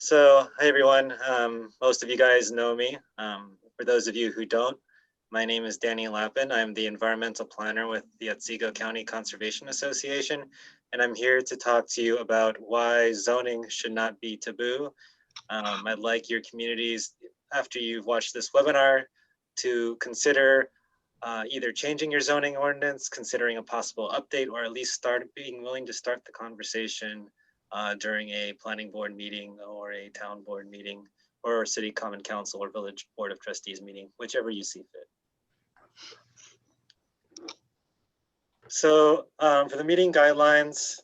Hi everyone. Most of you guys know me. For those of you who don't, my name is Danny Lapin. I'm the environmental planner with the Otsego County Conservation Association, and I'm here to talk to you about why zoning should not be taboo. I'd like your communities, after you've watched this webinar, to consider either changing your zoning ordinance, considering a possible update, or at least start being willing to start the conversation during a planning board meeting or a town board meeting or a city common council or village board of trustees meeting, whichever you see fit. So for the meeting guidelines,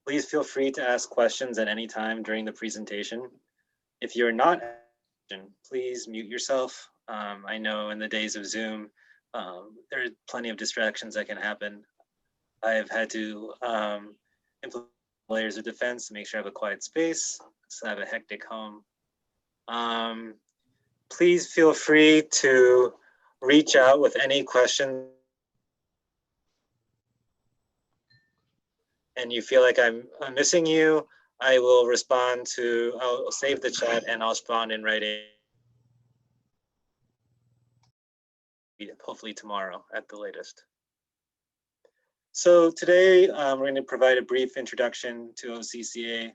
please feel free to ask questions at any time during the presentation. If you're not, please mute yourself. I know in the days of Zoom, there are plenty of distractions that can happen. I've had to implement layers of defense to make sure I have a quiet space, so I have a hectic home. Please feel free to reach out with any questions and you feel like I'm missing you. I will respond to, I'll save the chat and I'll respond in writing, hopefully tomorrow at the latest. So today we're going to provide a brief introduction to OCCA.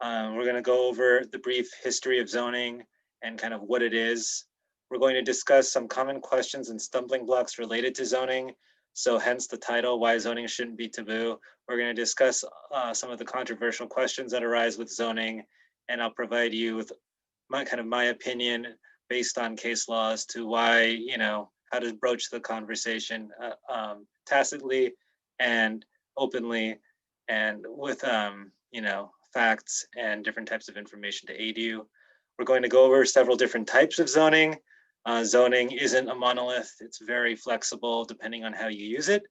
We're going to go over the brief history of zoning and kind of what it is. We're going to discuss some common questions and stumbling blocks related to zoning. So hence the title, Why Zoning Shouldn't Be Taboo. We're going to discuss some of the controversial questions that arise with zoning, and I'll provide you with my opinion based on case law as to why, how to broach the conversation tacitly and openly and with, facts and different types of information to aid you. We're going to go over several different types of zoning. Zoning isn't a monolith. It's very flexible depending on how you use it.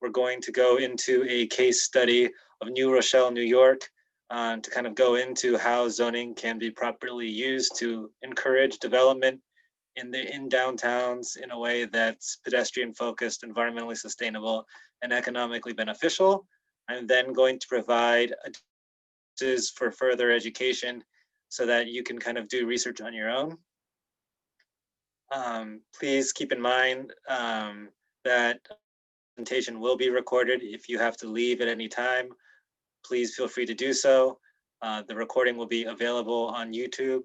We're going to go into a case study of New Rochelle, New York, to kind of go into how zoning can be properly used to encourage development in downtowns in a way that's pedestrian focused, environmentally sustainable, and economically beneficial. I'm then going to provide for further education so that you can kind of do research on your own. Please keep in mind that presentation will be recorded. If you have to leave at any time, please feel free to do so. The recording will be available on YouTube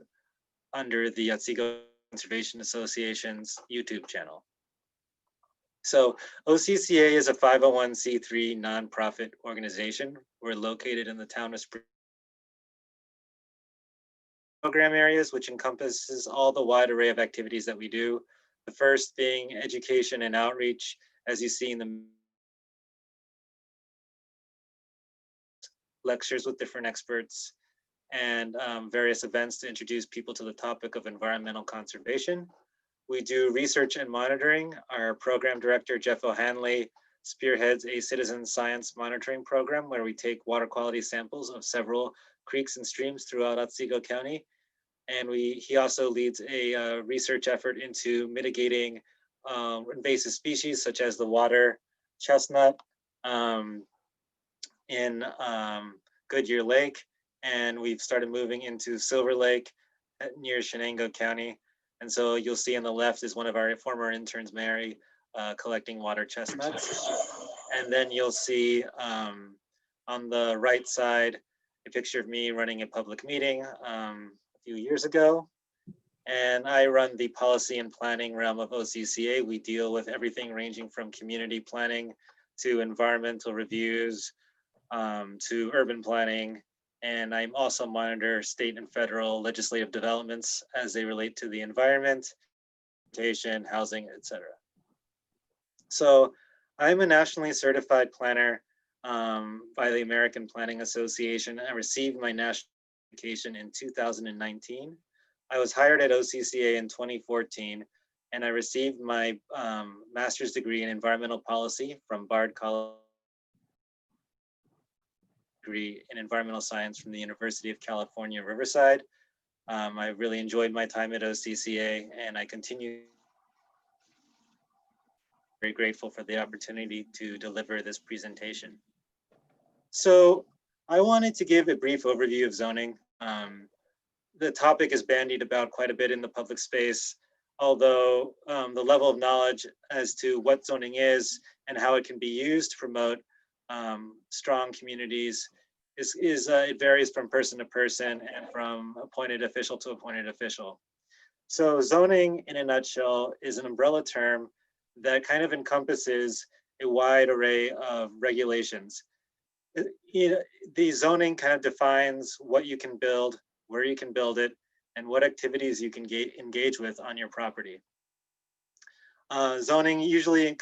under the Otsego Conservation Association's YouTube channel. So OCCA is a 501c3 nonprofit organization. We're located in the town of Spring program areas, which encompasses all the wide array of activities that we do. The first being education and outreach, as you see in the lectures with different experts and various events to introduce people to the topic of environmental conservation. We do research and monitoring. Our program director, Jeff O'Hanley, spearheads a citizen science monitoring program where we take water quality samples of several creeks and streams throughout Otsego County. And he also leads a research effort into mitigating invasive species such as the water chestnut in Goodyear Lake. And we've started moving into Silver Lake near Shenango County. And so you'll see on the left is one of our former interns, Mary, collecting water chestnuts. And then you'll see on the right side, a picture of me running a public meeting a few years ago. And I run the policy and planning realm of OCCA. We deal with everything ranging from community planning to environmental reviews to urban planning. And I also monitor state and federal legislative developments as they relate to the environment, housing, etc. So I'm a nationally certified planner by the American Planning Association. I received my national certification in 2019. I was hired at OCCA in 2014, and I received my master's degree in environmental policy from Bard College, degree in environmental science from the University of California, Riverside. I really enjoyed my time at OCCA, and I continue very grateful for the opportunity to deliver this presentation. So I wanted to give a brief overview of zoning. The topic is bandied about quite a bit in the public space, although the level of knowledge as to what zoning is and how it can be used to promote strong communities it varies from person to person and from appointed official to appointed official. So zoning, in a nutshell, is an umbrella term that kind of encompasses a wide array of regulations. The zoning kind of defines what you can build, where you can build it, and what activities you can engage with on your property. Zoning usually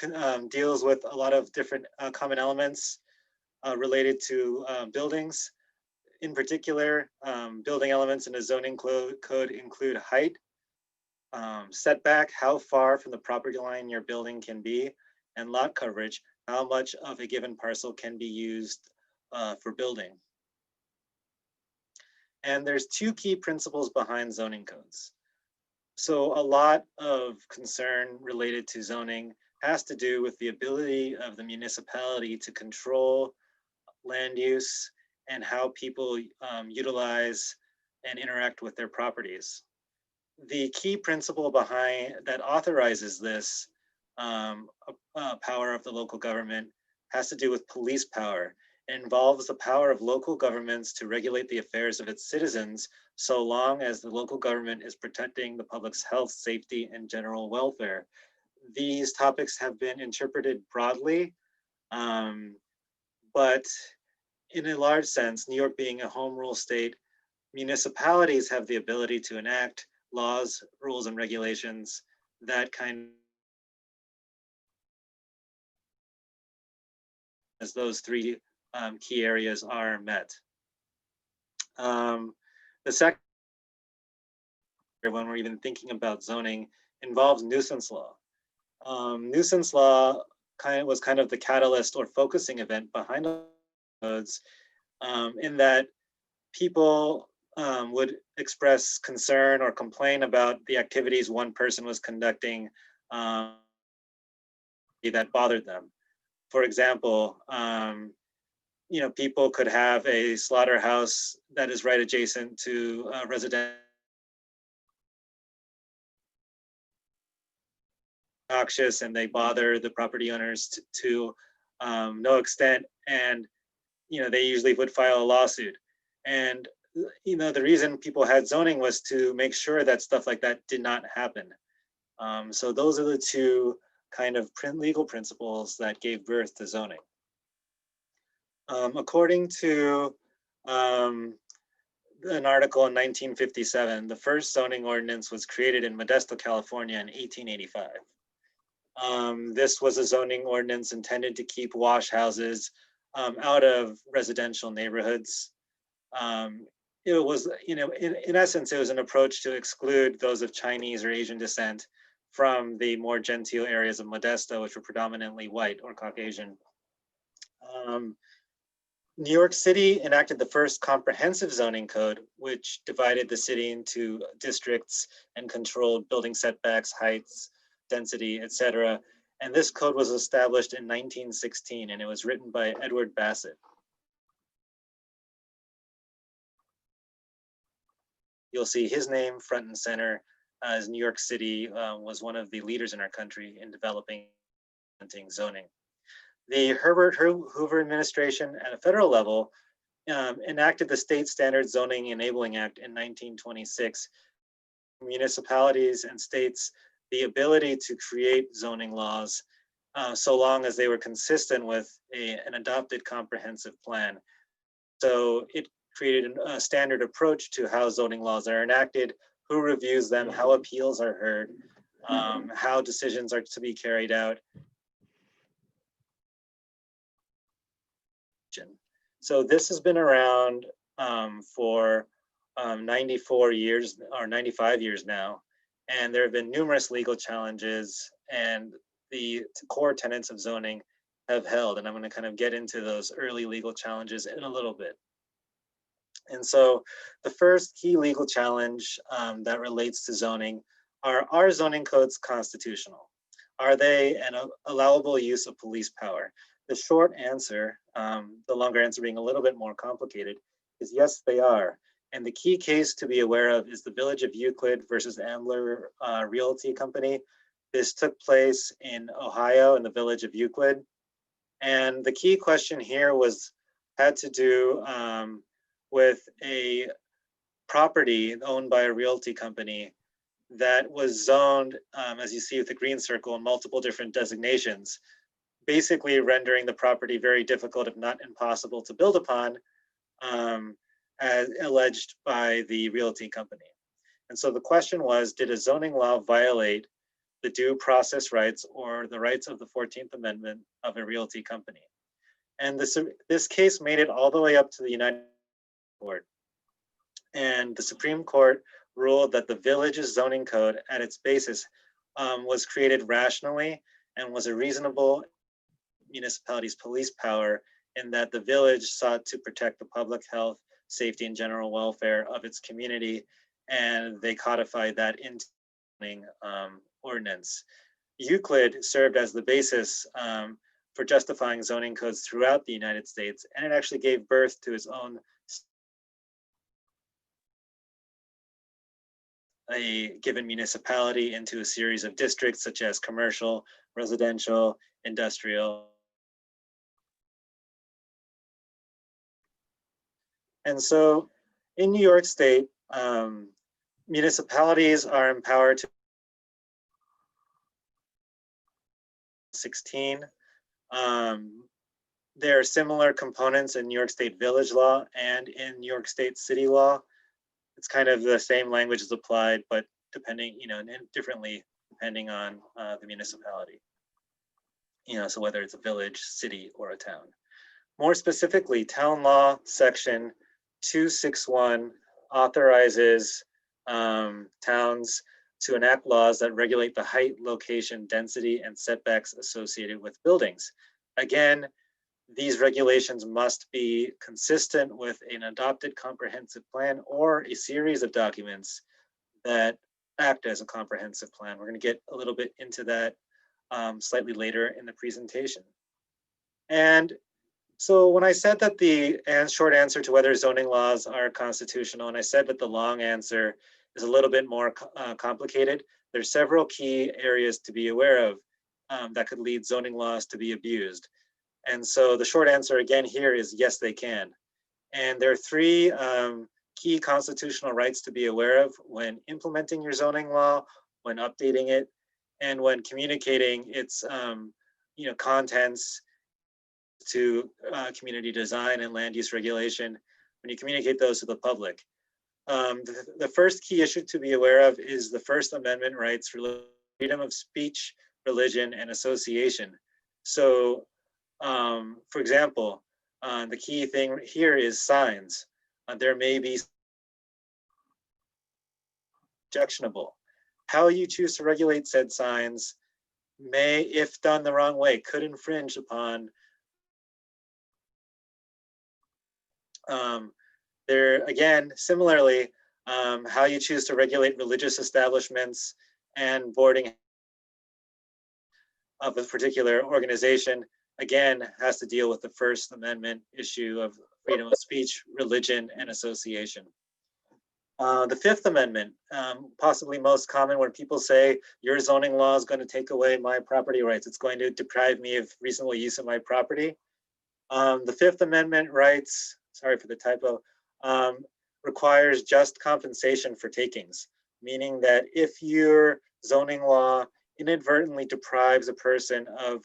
deals with a lot of different common elements related to buildings. In particular, building elements in a zoning code include height, setback, how far from the property line your building can be, and lot coverage, how much of a given parcel can be used for building. And there's two key principles behind zoning codes. So a lot of concern related to zoning has to do with the ability of the municipality to control land use and how people utilize and interact with their properties. The key principle behind that authorizes this power of the local government has to do with police power. It involves the power of local governments to regulate the affairs of its citizens so long as the local government is protecting the public's health, safety, and general welfare. These topics have been interpreted broadly, but in a large sense, New York being a home rule state, municipalities have the ability to enact laws, rules, and regulations that kind of as those three key areas are met. The second, when we're even thinking about zoning, involves nuisance law. Nuisance law was kind of the catalyst or focusing event behind codes, in that people would express concern or complain about the activities one person was conducting that bothered them. For example, people could have a slaughterhouse that is right adjacent to a residential noxious, and they bother the property owners to no extent, and they usually would file a lawsuit. And the reason people had zoning was to make sure that stuff like that did not happen. So those are the two kind of legal principles that gave birth to zoning. According to an article in 1957, the first zoning ordinance was created in Modesto, California in 1885. This was a zoning ordinance intended to keep wash houses out of residential neighborhoods. It was, in essence, it was an approach to exclude those of Chinese or Asian descent from the more genteel areas of Modesto, which were predominantly white or Caucasian. New York City enacted the first comprehensive zoning code, which divided the city into districts and controlled building setbacks, heights, density, etc. And this code was established in 1916, and it was written by Edward Bassett. You'll see his name front and center, as New York City was one of the leaders in our country in developing zoning. The Herbert Hoover administration at a federal level enacted the State Standard Zoning Enabling Act in 1926. Municipalities and states the ability to create zoning laws so long as they were consistent with an adopted comprehensive plan. So it created a standard approach to how zoning laws are enacted, who reviews them, how appeals are heard, how decisions are to be carried out. So this has been around for 94 years or 95 years now, and there have been numerous legal challenges, and the core tenets of zoning have held, and I'm going to kind of get into those early legal challenges in a little bit. And so the first key legal challenge that relates to zoning are zoning codes constitutional? Are they an allowable use of police power? The short answer the longer answer being a little bit more complicated, is yes, they are. And the key case to be aware of is the Village of Euclid versus Ambler Realty Company. This took place in Ohio in the Village of Euclid. And the key question here had to do with a property owned by a realty company that was zoned, as you see with the green circle, in multiple different designations, basically rendering the property very difficult, if not impossible, to build upon, as alleged by the realty company. And so the question was, did a zoning law violate the due process rights or the rights of the 14th Amendment of a realty company? And this case made it all the way up to the United States Court. And the Supreme Court ruled that the village's zoning code at its basis was created rationally and was a reasonable municipality's police power, in that the village sought to protect the public health, safety, and general welfare of its community, and they codified that into the ordinance. Euclid served as the basis for justifying zoning codes throughout the United States, and it actually gave birth to its own a given municipality into a series of districts such as commercial, residential, industrial. And so in New York State, municipalities are empowered to 16. There are similar components in New York State village law and in New York State city law. It's kind of the same language is applied, but depending, differently depending on the municipality. So whether it's a village, city, or a town. More specifically, town law section 261 authorizes towns to enact laws that regulate the height, location, density, and setbacks associated with buildings. Again, these regulations must be consistent with an adopted comprehensive plan or a series of documents that act as a comprehensive plan. We're going to get a little bit into that slightly later in the presentation. And so when I said that the short answer to whether zoning laws are constitutional, and I said that the long answer is a little bit more complicated, there's several key areas to be aware of that could lead zoning laws to be abused. And so the short answer again here is yes, they can. And there are three key constitutional rights to be aware of when implementing your zoning law, when updating it, and when communicating its contents to community design and land use regulation, when you communicate those to the public. The first key issue to be aware of is the First Amendment rights for freedom of speech, religion, and association. So, for example, the key thing here is signs. There may be objectionable. How you choose to regulate said signs may, if done the wrong way, could infringe upon there again, similarly, how you choose to regulate religious establishments and boarding of a particular organization, again, has to deal with the First Amendment issue of freedom of speech, religion, and association. The Fifth Amendment, possibly most common when people say your zoning law is going to take away my property rights. It's going to deprive me of reasonable use of my property. The Fifth Amendment rights, sorry for the typo, requires just compensation for takings, meaning that if your zoning law inadvertently deprives a person of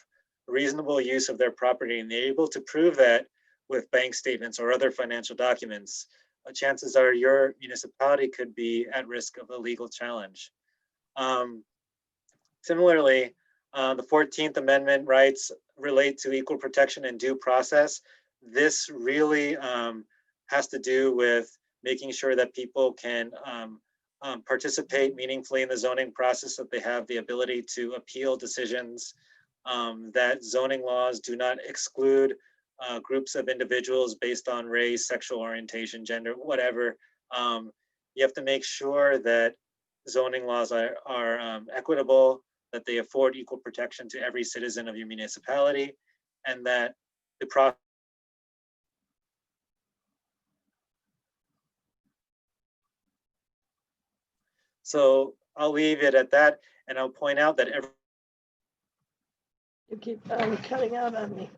reasonable use of their property and they're able to prove that with bank statements or other financial documents, chances are your municipality could be at risk of a legal challenge. Similarly, the 14th Amendment rights relate to equal protection and due process. This really has to do with making sure that people can participate meaningfully in the zoning process, that they have the ability to appeal decisions, that zoning laws do not exclude groups of individuals based on race, sexual orientation, gender, whatever. You have to make sure that zoning laws are equitable, that they afford equal protection to every citizen of your municipality, and that the process So I'll leave it at that, and I'll point out that You keep cutting out on me.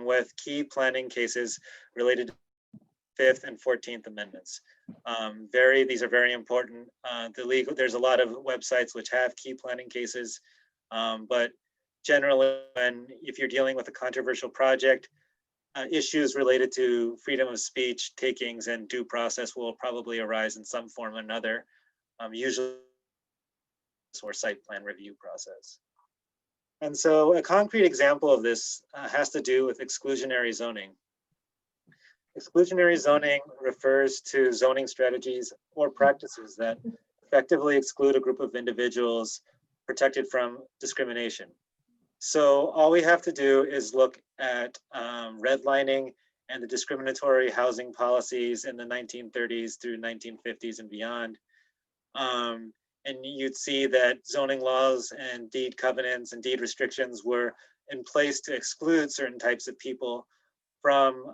with key planning cases related to Fifth and 14th Amendments. These are very important. There's a lot of websites which have key planning cases, but generally, if you're dealing with a controversial project, issues related to freedom of speech, takings, and due process will probably arise in some form or another, usually or site plan review process. And so a concrete example of this has to do with exclusionary zoning. Exclusionary zoning refers to zoning strategies or practices that effectively exclude a group of individuals protected from discrimination. So all we have to do is look at redlining and the discriminatory housing policies in the 1930s through 1950s and beyond. And you'd see that zoning laws and deed covenants and deed restrictions were in place to exclude certain types of people from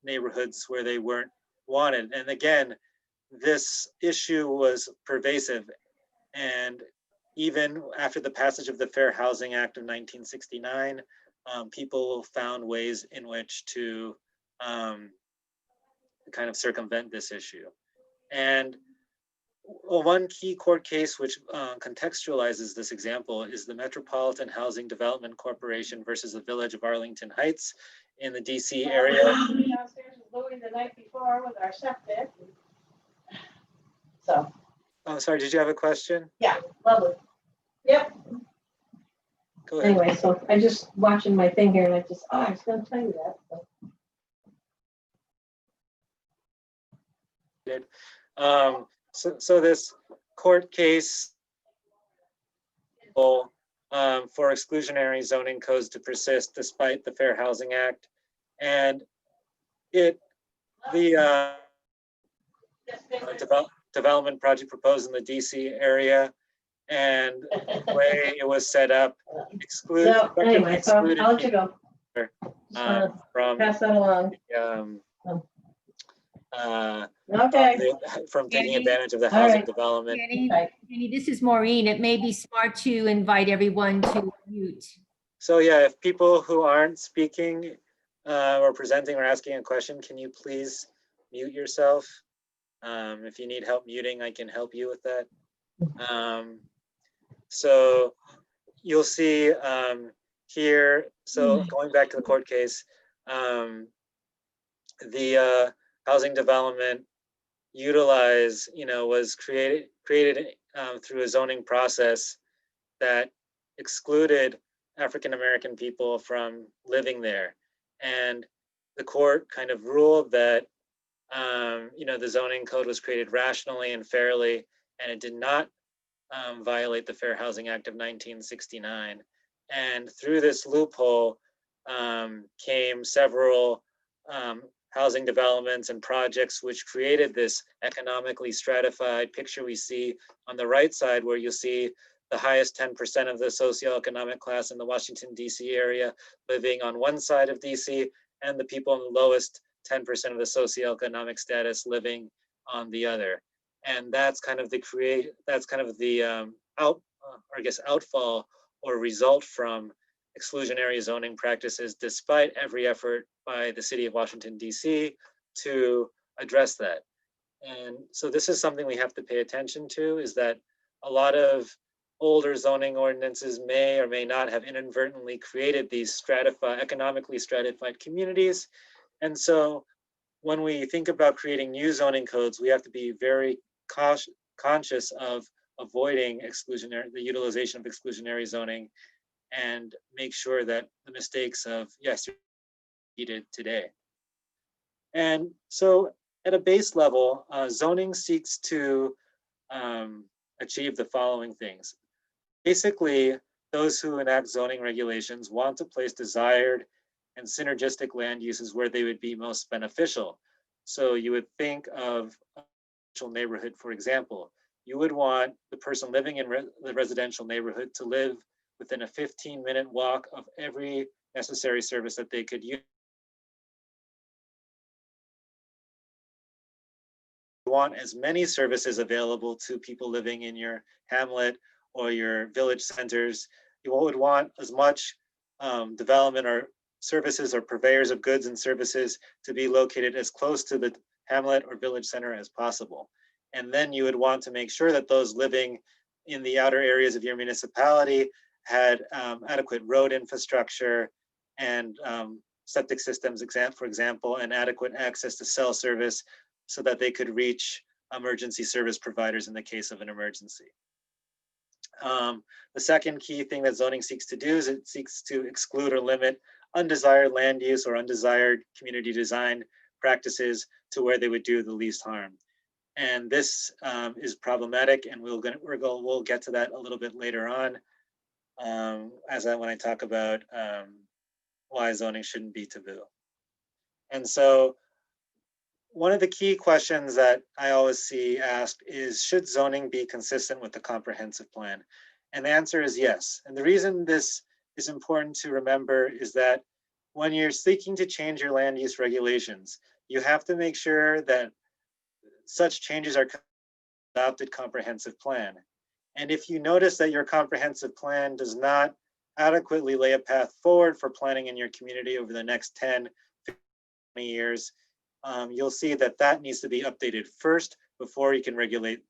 neighborhoods where they weren't wanted. And again, this issue was pervasive. And even after the passage of the Fair Housing Act of 1969, people found ways in which to kind of circumvent this issue. And one key court case which contextualizes this example is the Metropolitan Housing Development Corporation versus the Village of Arlington Heights in the DC area. Downstairs with Louis the night before with our septic. So. Oh, sorry, did you have a question? Yeah, lovely. Yep. Go ahead. Anyway, so I just watching my thing here and I just, I was going to tell you that. So this court case for exclusionary zoning codes to persist despite the Fair Housing Act, and the development project proposed in the DC area and the way it was set up excluded. No, anyway, so I'll let you go. From pass that along. From taking advantage of the housing development. Jenny, this is Maureen. It may be smart to invite everyone to mute. So yeah, if people who aren't speaking or presenting or asking a question, can you please mute yourself? If you need help muting, I can help you with that. So you'll see here, so going back to the court case, the housing development was created through a zoning process that excluded African-American people from living there. And the court kind of ruled that the zoning code was created rationally and fairly, and it did not violate the Fair Housing Act of 1969. And through this loophole came several housing developments and projects which created this economically stratified picture we see on the right side, where you'll see the highest 10% of the socioeconomic class in the Washington, D.C. area living on one side of D.C., and the people in the lowest 10% of the socioeconomic status living on the other. And that's kind of the outfall or result from exclusionary zoning practices, despite every effort by the city of Washington, D.C. to address that. And so this is something we have to pay attention to, is that a lot of older zoning ordinances may or may not have inadvertently created these economically stratified communities. And so when we think about creating new zoning codes, we have to be very conscious of avoiding the utilization of exclusionary zoning, and make sure that the mistakes of yesterday are repeated today. And so at a base level, zoning seeks to achieve the following things. Basically, those who enact zoning regulations want to place desired and synergistic land uses where they would be most beneficial. So you would think of a residential neighborhood, for example. You would want the person living in the residential neighborhood to live within a 15-minute walk of every necessary service that they could use. want as many services available to people living in your hamlet or your village centers. You would want as much development or services or purveyors of goods and services to be located as close to the hamlet or village center as possible. And then you would want to make sure that those living in the outer areas of your municipality had adequate road infrastructure and septic systems, for example, and adequate access to cell service so that they could reach emergency service providers in the case of an emergency. The second key thing that zoning seeks to do is it seeks to exclude or limit undesired land use or undesired community design practices to where they would do the least harm. And this is problematic, and we'll get to that a little bit later on when I talk about why zoning shouldn't be taboo. And so one of the key questions that I always see asked is, should zoning be consistent with the comprehensive plan? And the answer is yes. And the reason this is important to remember is that when you're seeking to change your land use regulations, you have to make sure that such changes are adopted comprehensive plan. And if you notice that your comprehensive plan does not adequately lay a path forward for planning in your community over the next 10, 20 years, you'll see that that needs to be updated first before you can regulate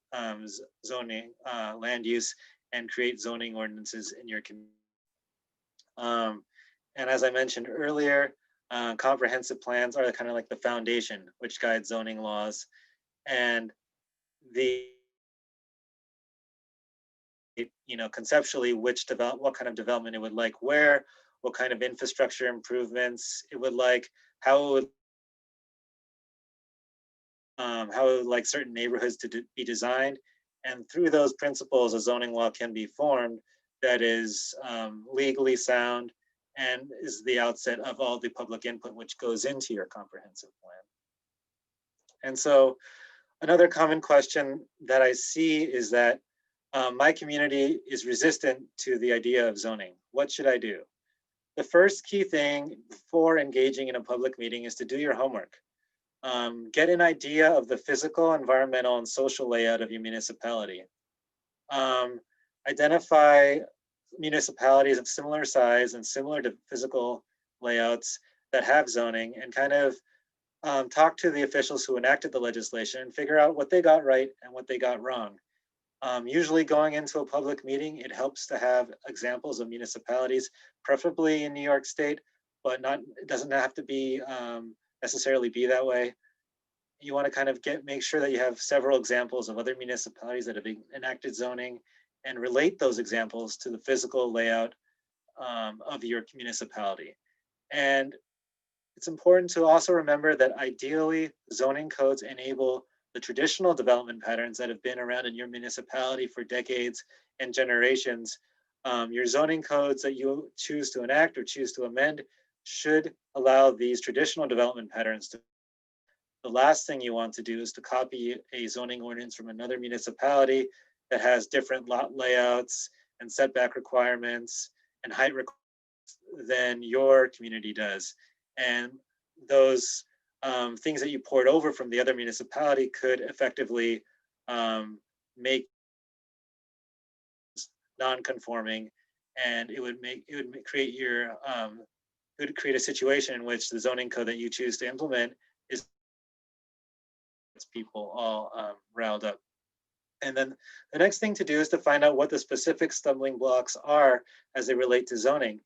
zoning, land use, and create zoning ordinances in your community. And as I mentioned earlier, comprehensive plans are kind of like the foundation which guides zoning laws. And conceptually, what kind of development it would like where, what kind of infrastructure improvements it would like, how it would like certain neighborhoods to be designed. And through those principles, a zoning law can be formed that is legally sound and is the outset of all the public input which goes into your comprehensive plan. And so another common question that I see is that my community is resistant to the idea of zoning. What should I do? The first key thing before engaging in a public meeting is to do your homework. Get an idea of the physical, environmental, and social layout of your municipality. Identify municipalities of similar size and similar to physical layouts that have zoning, and kind of talk to the officials who enacted the legislation and figure out what they got right and what they got wrong. Usually going into a public meeting, it helps to have examples of municipalities, preferably in New York State, but it doesn't have to be necessarily be that way. You want to kind of make sure that you have several examples of other municipalities that have enacted zoning and relate those examples to the physical layout of your municipality. And it's important to also remember that ideally zoning codes enable the traditional development patterns that have been around in your municipality for decades and generations. Your zoning codes that you choose to enact or choose to amend should allow these traditional development patterns to. The last thing you want to do is to copy a zoning ordinance from another municipality that has different lot layouts and setback requirements and height requirements than your community does. And those things that you poured over from the other municipality could effectively make non-conforming, and it would create a situation in which the zoning code that you choose to implement is people all riled up. And then the next thing to do is to find out what the specific stumbling blocks are as they relate to zoning.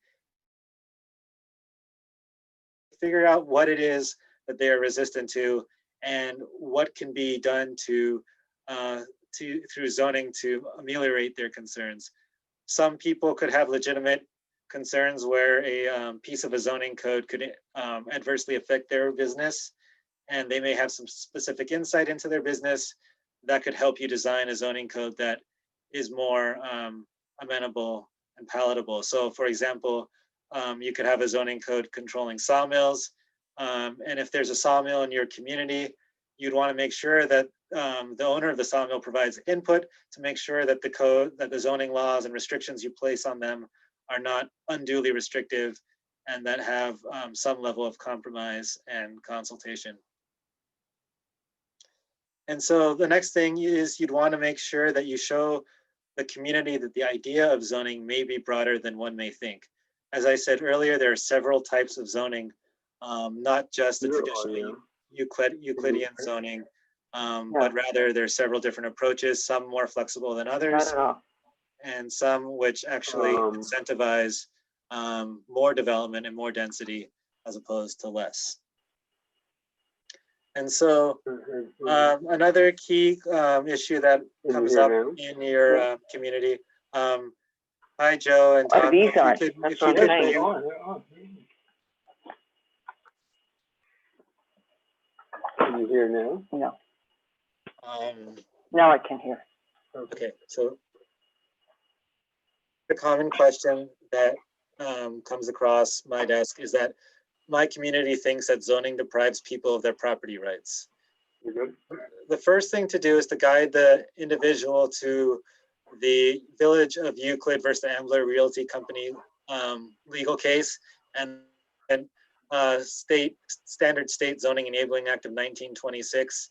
Figure out what it is that they are resistant to and what can be done through zoning to ameliorate their concerns. Some people could have legitimate concerns where a piece of a zoning code could adversely affect their business, and they may have some specific insight into their business that could help you design a zoning code that is more amenable and palatable. So for example, you could have a zoning code controlling sawmills. And if there's a sawmill in your community, you'd want to make sure that the owner of the sawmill provides input to make sure that the zoning laws and restrictions you place on them are not unduly restrictive and that have some level of compromise and consultation. And so the next thing is you'd want to make sure that you show the community that the idea of zoning may be broader than one may think. As I said earlier, there are several types of zoning, not just the traditional Euclidean zoning, but rather there are several different approaches, some more flexible than Not others, at all. and some which actually incentivize more development and more density as opposed to less. And so another key issue that comes up in your community. Hi, Joe and Tom. These If you on. could, That's if you what could I'm saying. mute, Can you hear now? No, um, now I can hear. okay, so the common question that comes across my desk is that my community thinks that zoning deprives people of their property rights. You good? The first thing to do is to guide the individual to the Village of Euclid versus the Ambler Realty Company legal case and standard state zoning enabling act of 1926.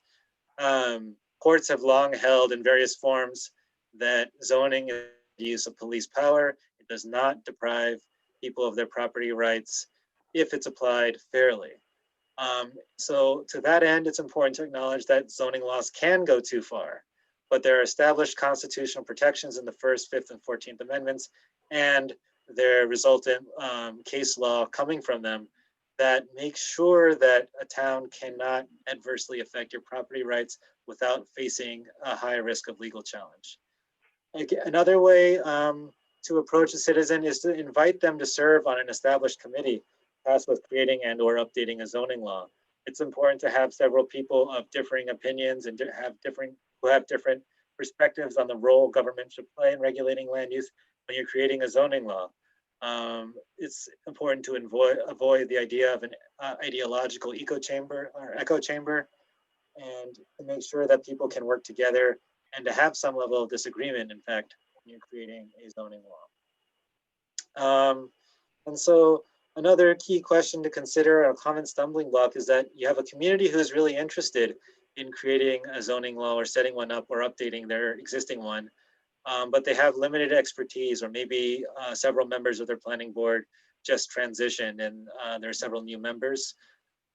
Courts have long held in various forms that zoning is the use of police power. It does not deprive people of their property rights if it's applied fairly. So to that end, it's important to acknowledge that zoning laws can go too far, but there are established constitutional protections in the First, Fifth, and 14th Amendments, and there resultant case law coming from them that make sure that a town cannot adversely affect your property rights without facing a high risk of legal challenge. Another way to approach a citizen is to invite them to serve on an established committee tasked with creating and or updating a zoning law. It's important to have several people of differing opinions and who have different perspectives on the role government should play in regulating land use when you're creating a zoning law. It's important to avoid the idea of an ideological echo chamber and to make sure that people can work together and to have some level of disagreement, in fact, when you're creating a zoning law. And so another key question to consider, a common stumbling block, is that you have a community who's really interested in creating a zoning law or setting one up or updating their existing one, but they have limited expertise, or maybe several members of their planning board just transitioned and there are several new members.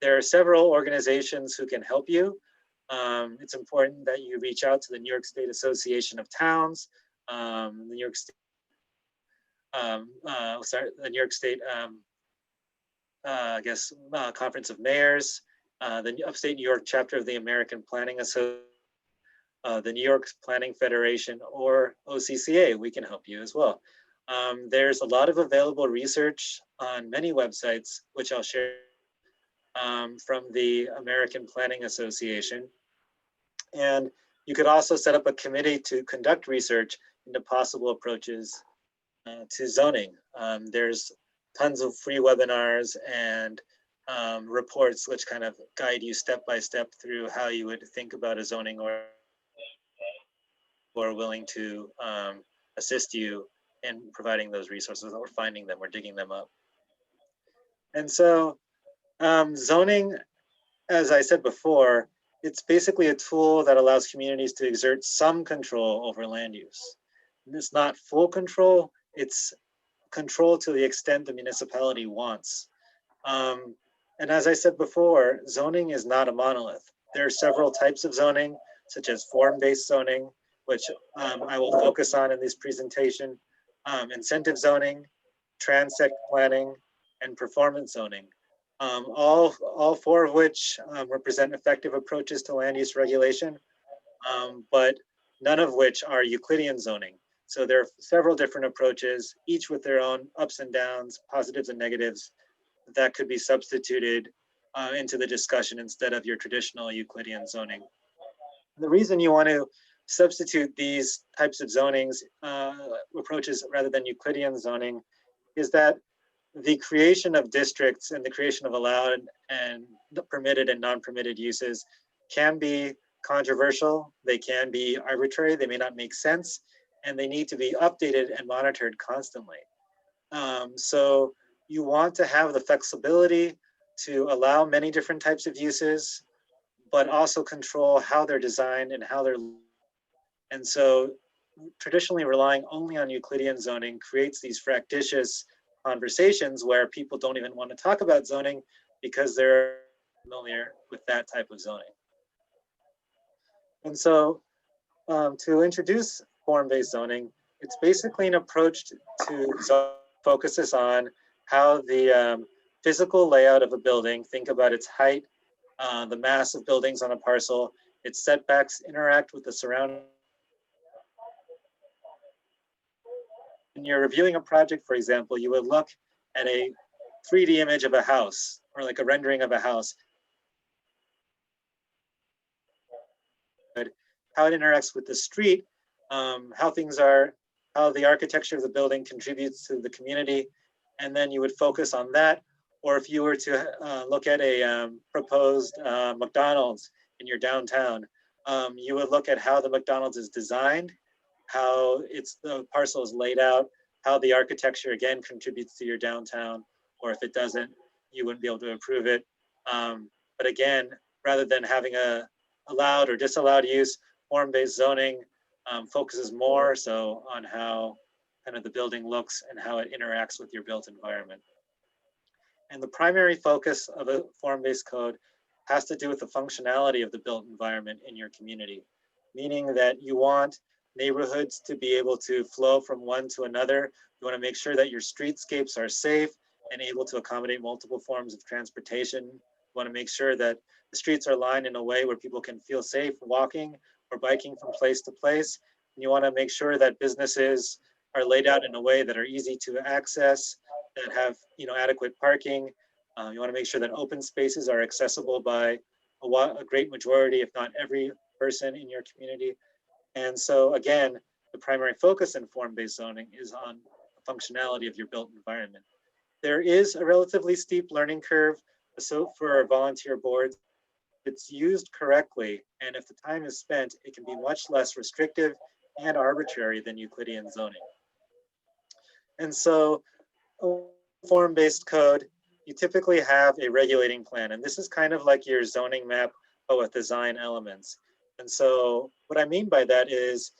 There are several organizations who can help you. It's important that you reach out to the New York State Association of Towns, the New York State, the New York State, Conference of Mayors, the Upstate New York chapter of the American Planning Association, the New York Planning Federation, or OCCA. We can help you as well. There's a lot of available research on many websites, which I'll share from the American Planning Association. And you could also set up a committee to conduct research into possible approaches to zoning. There's tons of free webinars and reports which kind of guide you step by step through how you would think about a zoning, or willing to assist you in providing those resources or finding them or digging them up. And so zoning, as I said before, it's basically a tool that allows communities to exert some control over land use. And it's not full control, it's control to the extent the municipality wants. And as I said before, zoning is not a monolith. There are several types of zoning, such as form-based zoning, which I will focus on in this presentation, incentive zoning, transect planning, and performance zoning. All four of which represent effective approaches to land use regulation, but none of which are Euclidean zoning. So there are several different approaches, each with their own ups and downs, positives and negatives, that could be substituted into the discussion instead of your traditional Euclidean zoning. The reason you want to substitute these types of zonings approaches rather than Euclidean zoning is that the creation of districts and the creation of allowed and permitted and non-permitted uses can be controversial. They can be arbitrary. They may not make sense, and they need to be updated and monitored constantly. So you want to have the flexibility to allow many different types of uses, but also control how they're designed and how they're. And so traditionally relying only on Euclidean zoning creates these fractious conversations where people don't even want to talk about zoning because they're familiar with that type of zoning. And so to introduce form-based zoning, it's basically an approach to focuses on how the physical layout of a building, think about its height, the mass of buildings on a parcel, its setbacks interact with the surrounding. When you're reviewing a project, for example, you would look at a 3D image of a house or like a rendering of a house, how it interacts with the street, how things are, how the architecture of the building contributes to the community, and then you would focus on that. Or if you were to look at a proposed McDonald's in your downtown, you would look at how the McDonald's is designed, how the parcel is laid out, how the architecture again contributes to your downtown, or if it doesn't, you wouldn't be able to approve it. But again, rather than having a allowed or disallowed use, form-based zoning focuses more so on how kind of the building looks and how it interacts with your built environment. And the primary focus of a form-based code has to do with the functionality of the built environment in your community, meaning that you want neighborhoods to be able to flow from one to another. You want to make sure that your streetscapes are safe and able to accommodate multiple forms of transportation. You want to make sure that the streets are lined in a way where people can feel safe walking or biking from place to place. And you want to make sure that businesses are laid out in a way that are easy to access, that have adequate parking. You want to make sure that open spaces are accessible by a great majority, if not every person in your community. And so again, the primary focus in form-based zoning is on the functionality of your built environment. There is a relatively steep learning curve for volunteer boards. If it's used correctly, and if the time is spent, it can be much less restrictive and arbitrary than Euclidean zoning. And so form-based code, you typically have a regulating plan. And this is kind of like your zoning map, but with design elements. And so what I mean by that is,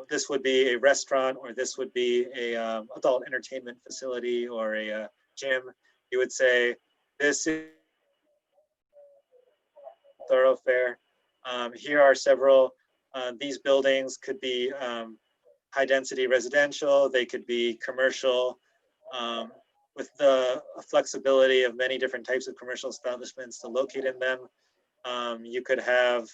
this would be a restaurant, or this would be a adult entertainment facility, or a gym. You would say, this is thoroughfare. Here are several, these buildings could be high density residential, they could be commercial, with the flexibility of many different types of commercial establishments to locate in them. You could have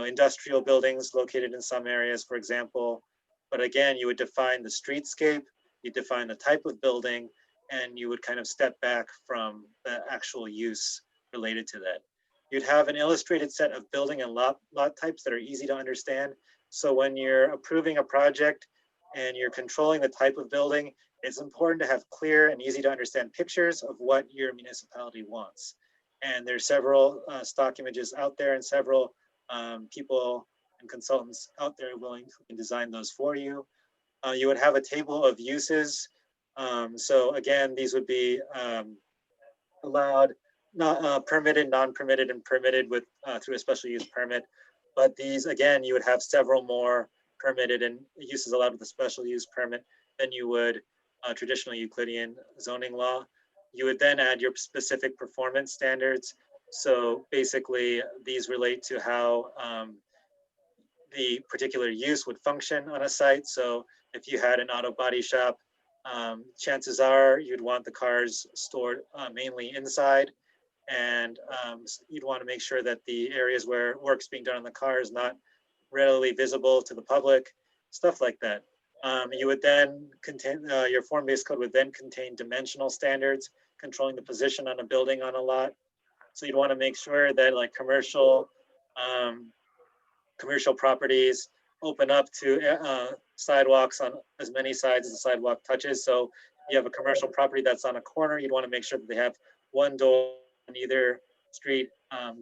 industrial buildings located in some areas, for example. But again, you would define the streetscape, you define the type of building, and you would kind of step back from the actual use related to that. You'd have an illustrated set of building and lot types that are easy to understand. So when you're approving a project and you're controlling the type of building, it's important to have clear and easy to understand pictures of what your municipality wants. And there's several stock images out there, and several people and consultants out there willing to design those for you. You would have a table of uses. So again, these would be allowed, not permitted, non-permitted, and permitted with through a special use permit. But these, again, you would have several more permitted and uses allowed with a special use permit than you would traditional Euclidean zoning law. You would then add your specific performance standards. So basically, these relate to how the particular use would function on a site. So if you had an auto body shop, chances are you'd want the cars stored mainly inside, and you'd want to make sure that the areas where work's being done on the car is not readily visible to the public, stuff like that. You would then contain, your form-based code would then contain dimensional standards, controlling the position on a building on a lot. So you'd want to make sure that like commercial properties open up to sidewalks on as many sides as the sidewalk touches. So you have a commercial property that's on a corner, you'd want to make sure that they have one door on either street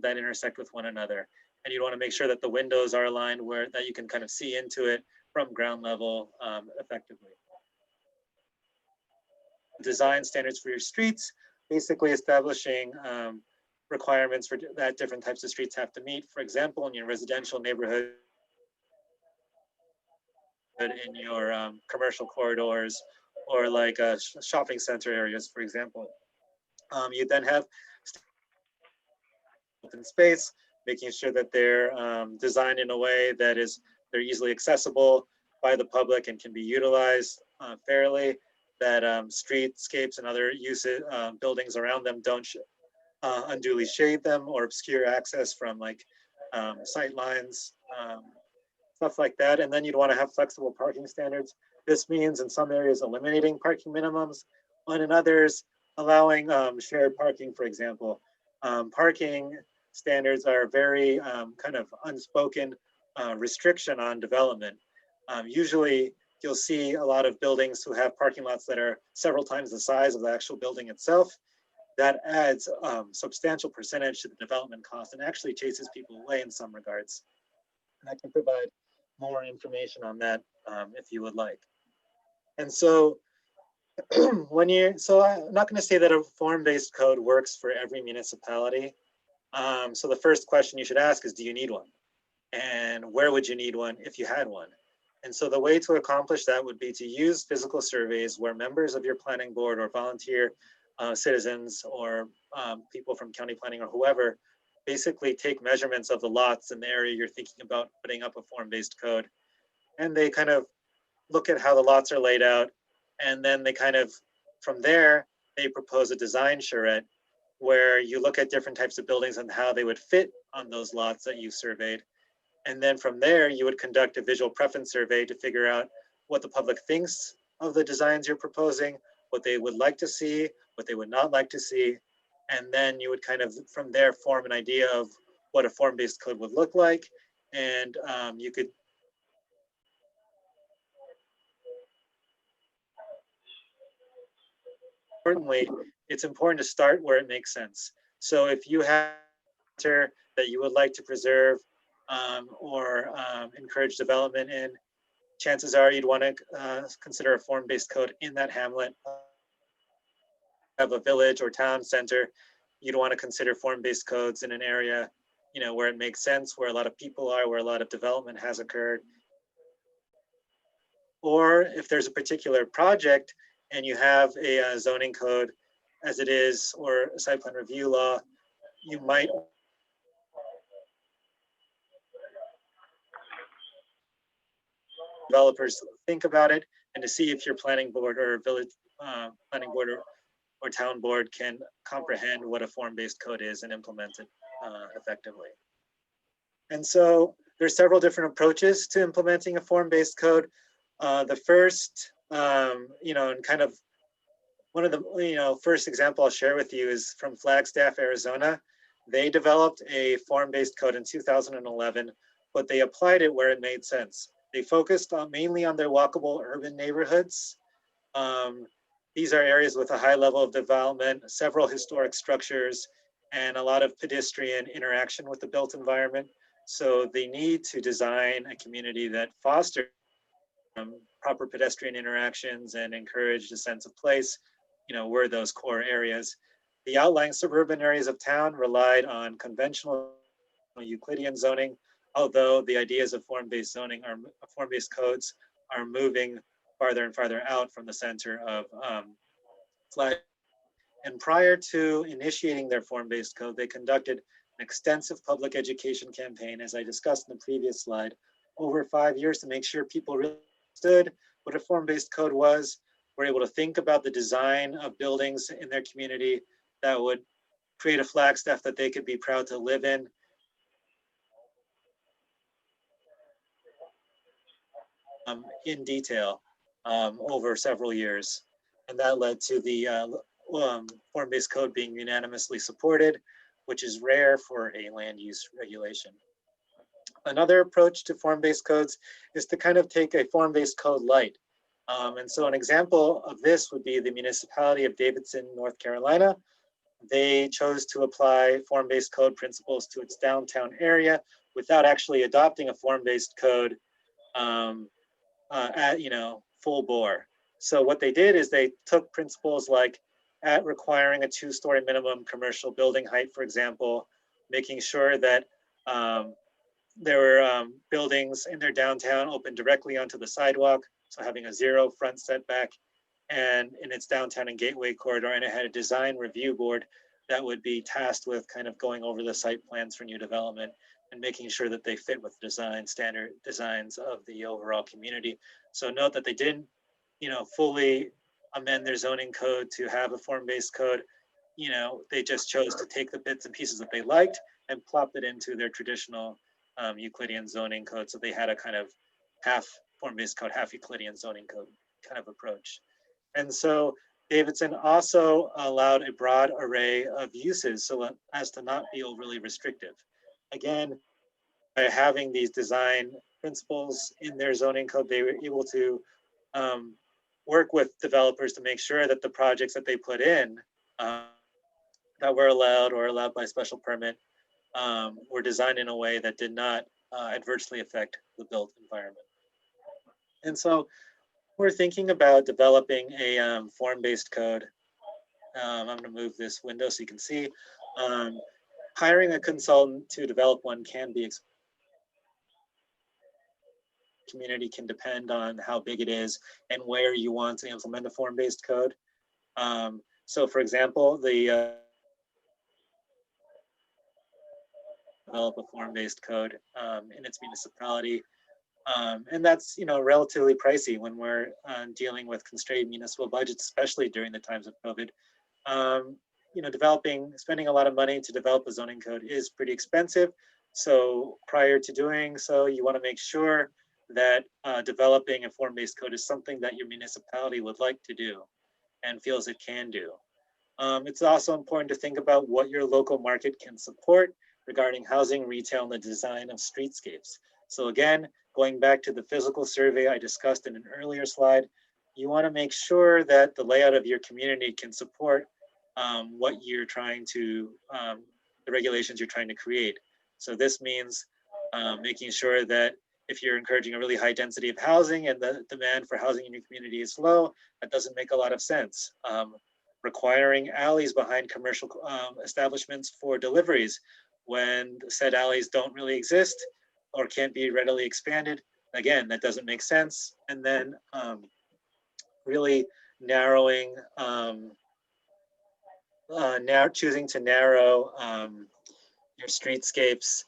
that intersect with one another. And you'd want to make sure that the windows are aligned where that you can kind of see into it from ground level effectively. Design standards for your streets basically establishing requirements for that different types of streets have to meet. For example, in your residential neighborhood, in your commercial corridors, or like shopping center areas, for example. You then have open space, making sure that they're designed in a way that they're easily accessible by the public and can be utilized fairly, that streetscapes and other uses, buildings around them don't unduly shade them or obscure access from like sight lines, stuff like that. And then you'd want to have flexible parking standards. This means in some areas eliminating parking minimums, and in others allowing shared parking, for example. Parking standards are very kind of unspoken restriction on development. Usually you'll see a lot of buildings who have parking lots that are several times the size of the actual building itself. That adds substantial percentage to the development cost and actually chases people away in some regards. And I can provide more information on that if you would like. And so I'm not going to say that a form-based code works for every municipality. So the first question you should ask is, do you need one? And where would you need one if you had one? And so the way to accomplish that would be to use physical surveys where members of your planning board or volunteer citizens or people from county planning or whoever basically take measurements of the lots in the area you're thinking about putting up a form-based code. And they kind of look at how the lots are laid out. And then they kind of, from there, they propose a design charrette where you look at different types of buildings and how they would fit on those lots that you surveyed. And then from there, you would conduct a visual preference survey to figure out what the public thinks of the designs you're proposing, what they would like to see, what they would not like to see. And then you would kind of, from there, form an idea of what a form-based code would look like. And you could importantly, it's important to start where it makes sense. So if you have a center that you would like to preserve or encourage development in, chances are you'd want to consider a form-based code in that hamlet. Have a village or town center, you'd want to consider form-based codes in an area, where it makes sense, where a lot of people are, where a lot of development has occurred. Or if there's a particular project and you have a zoning code as it is, or a site plan review law, you might developers think about it and to see if your planning board or village planning board or town board can comprehend what a form-based code is and implement it effectively. And so there's several different approaches to implementing a form-based code. The first, and kind of one of the first example I'll share with you is from Flagstaff, Arizona. They developed a form-based code in 2011, but they applied it where it made sense. They focused mainly on their walkable urban neighborhoods. These are areas with a high level of development, several historic structures, and a lot of pedestrian interaction with the built environment. So they need to design a community that fosters proper pedestrian interactions and encourage a sense of place, were those core areas. The outlying suburban areas of town relied on conventional Euclidean zoning, although the ideas of form-based zoning or form-based codes are moving farther and farther out from the center of Flag. And prior to initiating their form-based code, they conducted an extensive public education campaign, as I discussed in the previous slide, over 5 years to make sure people really understood what a form-based code was, were able to think about the design of buildings in their community that would create a Flagstaff that they could be proud to live in detail over several years. And that led to the form-based code being unanimously supported, which is rare for a land use regulation. Another approach to form-based codes is to kind of take a form-based code light. And so an example of this would be the municipality of Davidson, North Carolina. They chose to apply form-based code principles to its downtown area without actually adopting a form-based code at full bore. So what they did is they took principles like at requiring a 2-story minimum commercial building height, for example, making sure that there were buildings in their downtown open directly onto the sidewalk, so having a 0 front setback, and in its downtown and gateway corridor, and it had a design review board that would be tasked with kind of going over the site plans for new development and making sure that they fit with design standard designs of the overall community. So note that they didn't, fully amend their zoning code to have a form-based code. They just chose to take the bits and pieces that they liked and plopped it into their traditional Euclidean zoning code. So they had a kind of half form-based code, half Euclidean zoning code kind of approach. And so Davidson also allowed a broad array of uses so as to not be overly restrictive. Again, by having these design principles in their zoning code, they were able to work with developers to make sure that the projects that they put in that were allowed or allowed by special permit were designed in a way that did not adversely affect the built environment. And so we're thinking about developing a form-based code. I'm going to move this window so you can see. Hiring a consultant to develop one can be expensive. Community can depend on how big it is and where you want to implement a form-based code. So for example, the develop a form-based code in its municipality. And that's relatively pricey when we're dealing with constrained municipal budgets, especially during the times of COVID. Spending a lot of money to develop a zoning code is pretty expensive. So prior to doing so, you want to make sure that developing a form-based code is something that your municipality would like to do and feels it can do. It's also important to think about what your local market can support regarding housing, retail, and the design of streetscapes. So again, going back to the physical survey I discussed in an earlier slide, you want to make sure that the layout of your community can support what you're trying to, the regulations you're trying to create. So this means making sure that if you're encouraging a really high density of housing and the demand for housing in your community is low, that doesn't make a lot of sense. Requiring alleys behind commercial establishments for deliveries when said alleys don't really exist or can't be readily expanded. Again, that doesn't make sense. And then really narrowing, choosing to narrow your streetscapes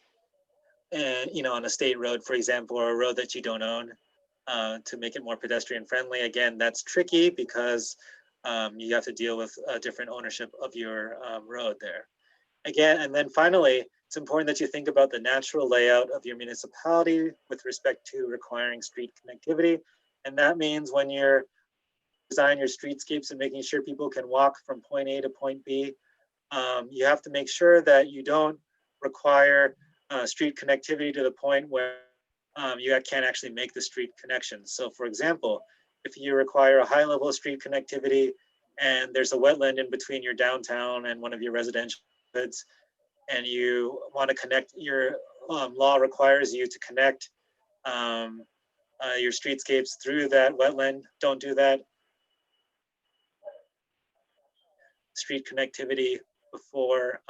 and, on a state road, for example, or a road that you don't own to make it more pedestrian friendly. Again, that's tricky because you have to deal with different ownership of your road there. Again, and then finally, it's important that you think about the natural layout of your municipality with respect to requiring street connectivity. And that means when you're designing your streetscapes and making sure people can walk from point A to point B, you have to make sure that you don't require street connectivity to the point where you can't actually make the street connections. So for example, if you require a high level of street connectivity and there's a wetland in between your downtown and one of your residential neighborhoods, and you want to connect, your law requires you to connect your streetscapes through that wetland, don't do that. Street connectivity before,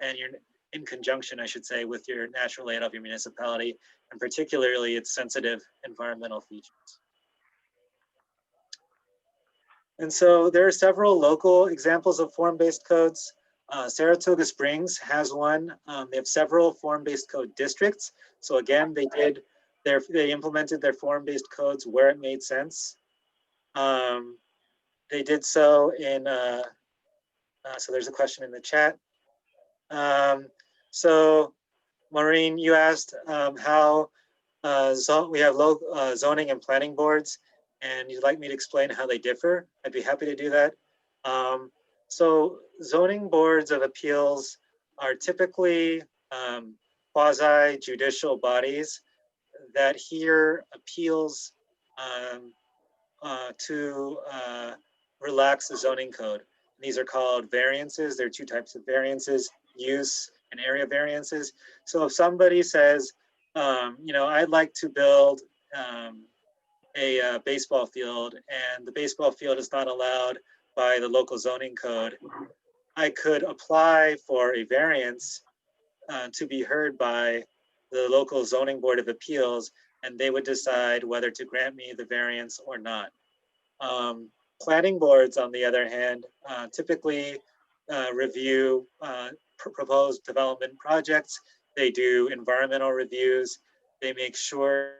and you're in conjunction, I should say, with your natural layout of your municipality, and particularly its sensitive environmental features. And so there are several local examples of form-based codes. Saratoga Springs has one. They have several form-based code districts. So again, they implemented their form-based codes where it made sense. They did so in, so there's a question in the chat. So Maureen, you asked how we have zoning and planning boards, and you'd like me to explain how they differ. I'd be happy to do that. So zoning boards of appeals are typically quasi-judicial bodies that hear appeals to relax the zoning code. These are called variances. There are two types of variances, use and area variances. So if somebody says, I'd like to build a baseball field, and the baseball field is not allowed by the local zoning code, I could apply for a variance to be heard by the local zoning board of appeals, and they would decide whether to grant me the variance or not. Planning boards, on the other hand, typically review proposed development projects. They do environmental reviews. They make sure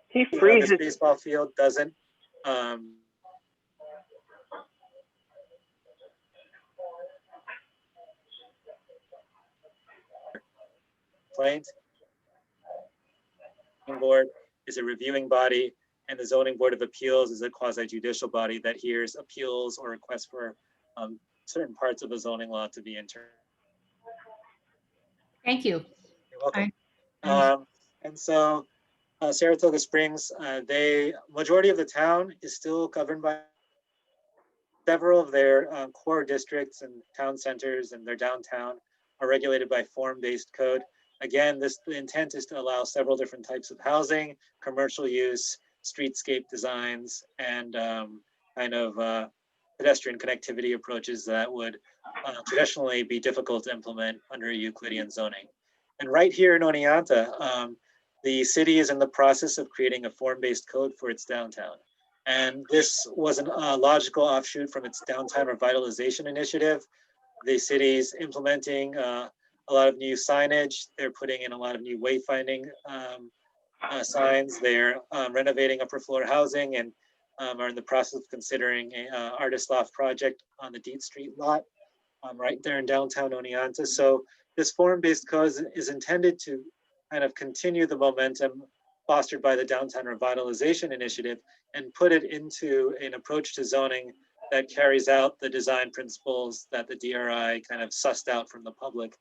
He this freezes. baseball field doesn't complaint. Board is a reviewing body, and the zoning board of appeals is a quasi-judicial body that hears appeals or requests for certain parts of a zoning law to be interpreted. Thank you. You're welcome. I- And so Saratoga Springs, majority of the town is still governed by several of their core districts and town centers and their downtown are regulated by form-based code. Again, the intent is to allow several different types of housing, commercial use, streetscape designs, and kind of pedestrian connectivity approaches that would traditionally be difficult to implement under Euclidean zoning. And right here in Oneonta, the city is in the process of creating a form-based code for its downtown. And this was a logical offshoot from its downtown revitalization initiative. The city's implementing a lot of new signage. They're putting in a lot of new wayfinding signs. They're renovating upper floor housing and are in the process of considering an artist loft project on the Deet Street lot right there in downtown Oneonta. So this form-based code is intended to kind of continue the momentum fostered by the Downtown Revitalization Initiative and put it into an approach to zoning that carries out the design principles that the DRI kind of sussed out from the public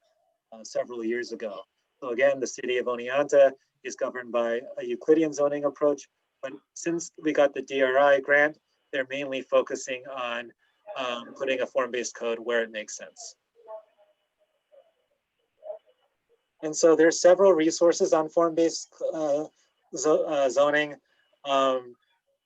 several years ago. So again, the city of Oneonta is governed by a Euclidean zoning approach, but since we got the DRI grant, they're mainly focusing on putting a form-based code where it makes sense. And so there's several resources on form-based zoning.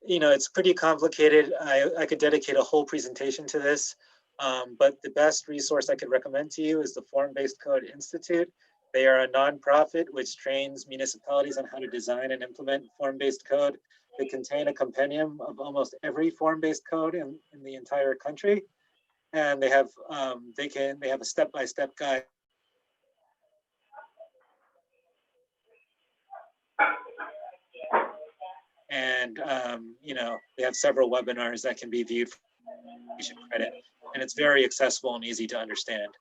It's pretty complicated. I could dedicate a whole presentation to this, but the best resource I could recommend to you is the Form-Based Code Institute. They are a nonprofit which trains municipalities on how to design and implement form-based code. They contain a compendium of almost every form-based code in the entire country, and they have a step-by-step guide. And they have several webinars that can be viewed for credit, and it's very accessible and easy to understand.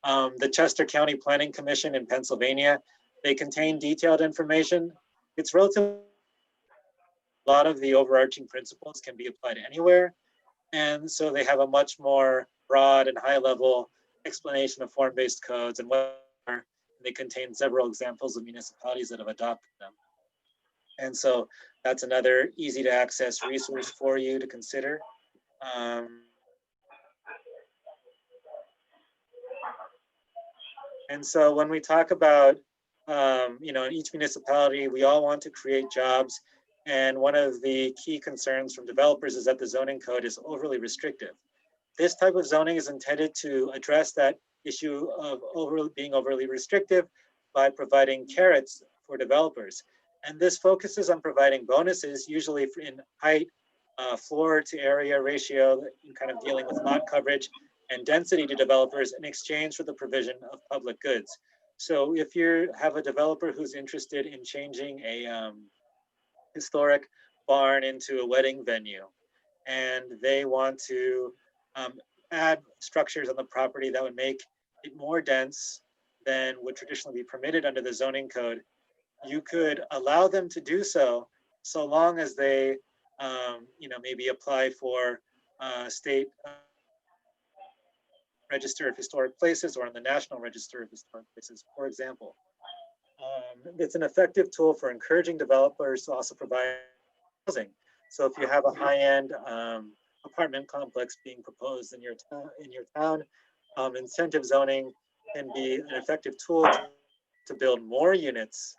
The Chester County Planning Commission in Pennsylvania, they contain detailed information. It's relatively, a lot of the overarching principles can be applied anywhere. And so they have a much more broad and high level explanation of form-based codes and what they contain several examples of municipalities that have adopted them. And so that's another easy to access resource for you to consider. And so when we talk about, in each municipality, we all want to create jobs. And one of the key concerns from developers is that the zoning code is overly restrictive. This type of zoning is intended to address that issue of being overly restrictive by providing carrots for developers. And this focuses on providing bonuses, usually in height, floor to area ratio, kind of dealing with lot coverage and density to developers in exchange for the provision of public goods. So if you have a developer who's interested in changing a historic barn into a wedding venue, and they want to add structures on the property that would make it more dense than would traditionally be permitted under the zoning code, you could allow them to do so, so long as they, maybe apply for state Register of Historic Places or on the National Register of Historic Places, for example. It's an effective tool for encouraging developers to also provide housing. So if you have a high-end apartment complex being proposed in your town, incentive zoning can be an effective tool to build more units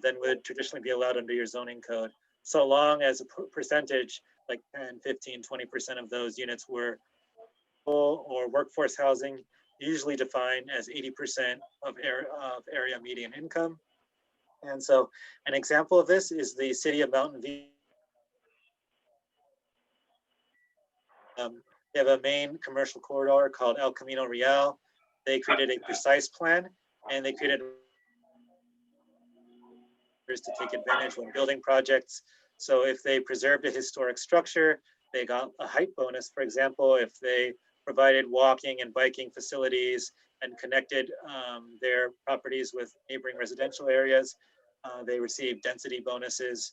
than would traditionally be allowed under your zoning code, so long as a percentage, like 10, 15, 20% of those units were full or workforce housing, usually defined as 80% of area median income. And so an example of this is the city of Mountain View. They have a main commercial corridor called El Camino Real. They created a precise plan, and they created to take advantage when building projects. So if they preserved a historic structure, they got a height bonus. For example, if they provided walking and biking facilities and connected their properties with neighboring residential areas, they received density bonuses.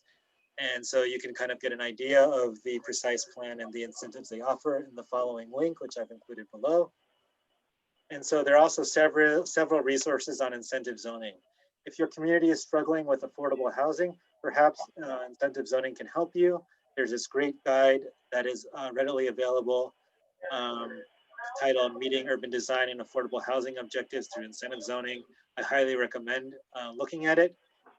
And so you can kind of get an idea of the precise plan and the incentives they offer in the following link, which I've included below. And so there are also several resources on incentive zoning. If your community is struggling with affordable housing, perhaps incentive zoning can help you. There's this great guide that is readily available titled Meeting Urban Design and Affordable Housing Objectives Through Incentive Zoning. I highly recommend looking at it.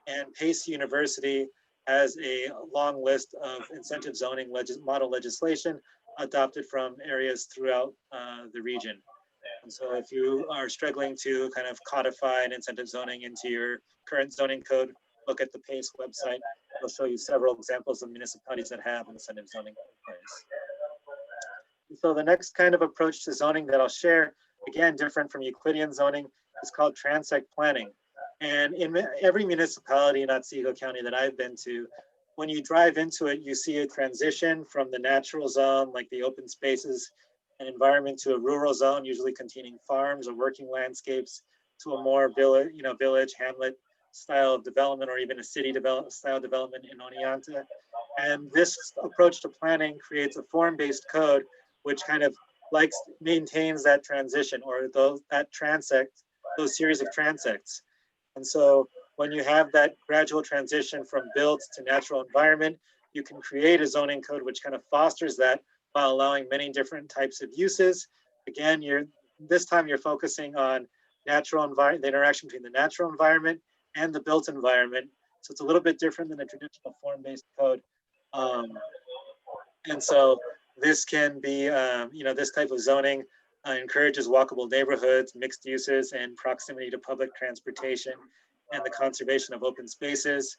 And Pace University has a long list of incentive zoning model legislation adopted from areas throughout the region. And so if you are struggling to kind of codify an incentive zoning into your current zoning code, look at the PACE website. It'll show you several examples of municipalities that have incentive zoning in place. And so the next kind of approach to zoning that I'll share, again, different from Euclidean zoning, is called transect planning. And in every municipality in Otsego County that I've been to, when you drive into it, you see a transition from the natural zone, like the open spaces, an environment, to a rural zone, usually containing farms or working landscapes, to a more village, hamlet style of development, or even a city style development in Oneonta. And this approach to planning creates a form-based code, which kind of maintains that transition, or those series of transects. And so when you have that gradual transition from built to natural environment, you can create a zoning code which kind of fosters that while allowing many different types of uses. Again, this time you're focusing on the interaction between the natural environment and the built environment. So it's a little bit different than a traditional form-based code. And so this can be, this type of zoning encourages walkable neighborhoods, mixed uses, and proximity to public transportation, and the conservation of open spaces.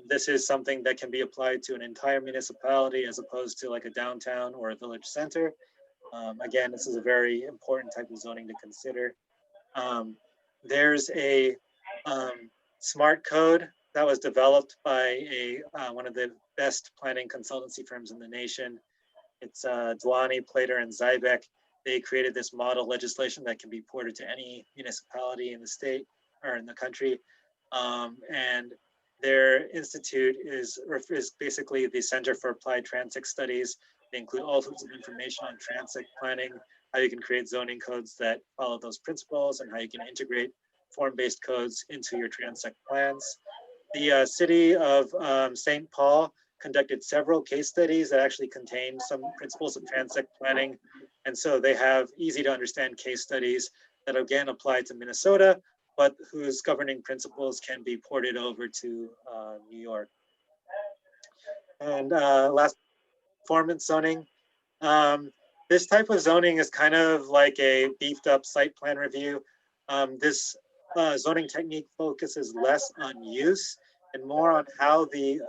This is something that can be applied to an entire municipality as opposed to like a downtown or a village center. Again, this is a very important type of zoning to consider. There's a smart code that was developed by one of the best planning consultancy firms in the nation. It's Dwani, Plater, and Zybeck. They created this model legislation that can be ported to any municipality in the state or in the country. And their institute is basically the Center for Applied Transect Studies. They include all sorts of information on transect planning, how you can create zoning codes that follow those principles, and how you can integrate form-based codes into your transect plans. The city of St. Paul conducted several case studies that actually contain some principles of transect planning. And so they have easy to understand case studies that again apply to Minnesota, but whose governing principles can be ported over to New York. And last, performance zoning. This type of zoning is kind of like a beefed up site plan review. This zoning technique focuses less on use and more on how the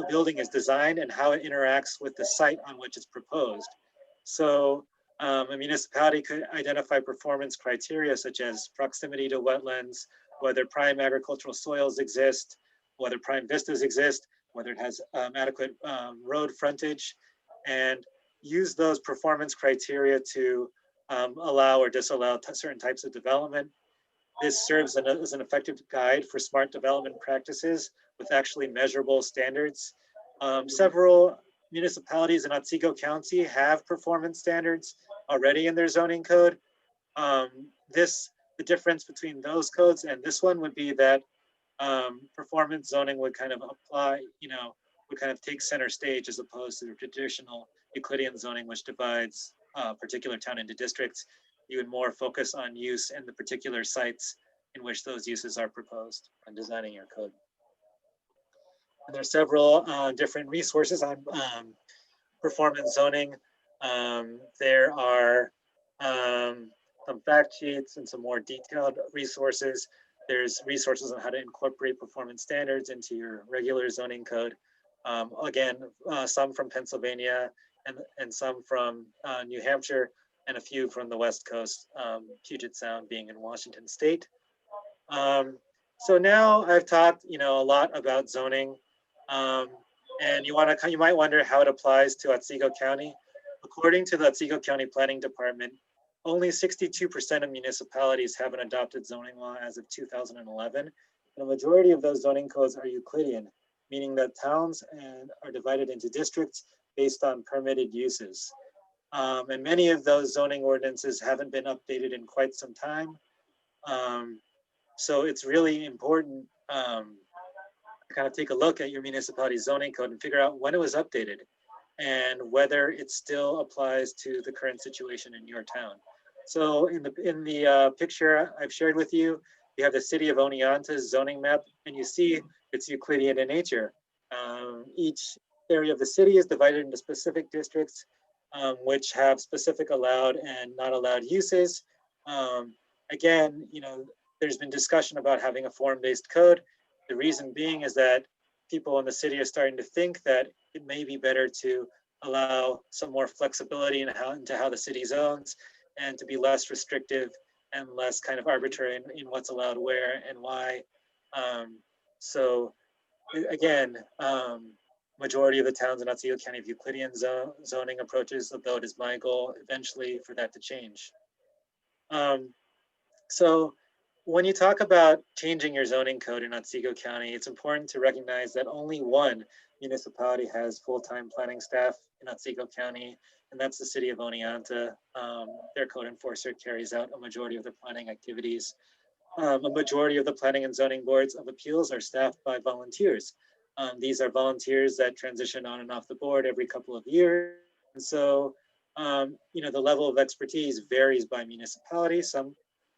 building is designed and how it interacts with the site on which it's proposed. So a municipality could identify performance criteria such as proximity to wetlands, whether prime agricultural soils exist, whether prime vistas exist, whether it has adequate road frontage, and use those performance criteria to allow or disallow certain types of development. This serves as an effective guide for smart development practices with actually measurable standards. Several municipalities in Otsego County have performance standards already in their zoning code. The difference between those codes and this one would be that performance zoning would kind of apply, would kind of take center stage as opposed to the traditional Euclidean zoning, which divides a particular town into districts. You would more focus on use and the particular sites in which those uses are proposed when designing your code. And there are several different resources on performance zoning. There are some fact sheets and some more detailed resources. There's resources on how to incorporate performance standards into your regular zoning code. Again, some from Pennsylvania and some from New Hampshire, and a few from the West Coast, Puget Sound being in Washington State. So now I've talked, a lot about zoning, and you might wonder how it applies to Otsego County. According to the Otsego County Planning Department, only 62% of municipalities have an adopted zoning law as of 2011. And a majority of those zoning codes are Euclidean, meaning that towns are divided into districts based on permitted uses. And many of those zoning ordinances haven't been updated in quite some time. So it's really important to kind of take a look at your municipality's zoning code and figure out when it was updated and whether it still applies to the current situation in your town. So in the picture I've shared with you, you have the city of Oneonta's zoning map, and you see it's Euclidean in nature. Each area of the city is divided into specific districts, which have specific allowed and not allowed uses. Again, there's been discussion about having a form-based code. The reason being is that people in the city are starting to think that it may be better to allow some more flexibility into how the city zones, and to be less restrictive and less kind of arbitrary in what's allowed where and why. So again, majority of the towns in Otsego County have Euclidean zoning approaches, although it is my goal eventually for that to change. So when you talk about changing your zoning code in Otsego County, it's important to recognize that only one municipality has full-time planning staff in Otsego County, and that's the city of Oneonta. Their code enforcer carries out a majority of the planning activities. A majority of the planning and zoning boards of appeals are staffed by volunteers. These are volunteers that transition on and off the board every couple of years. And so, the level of expertise varies by municipality. Some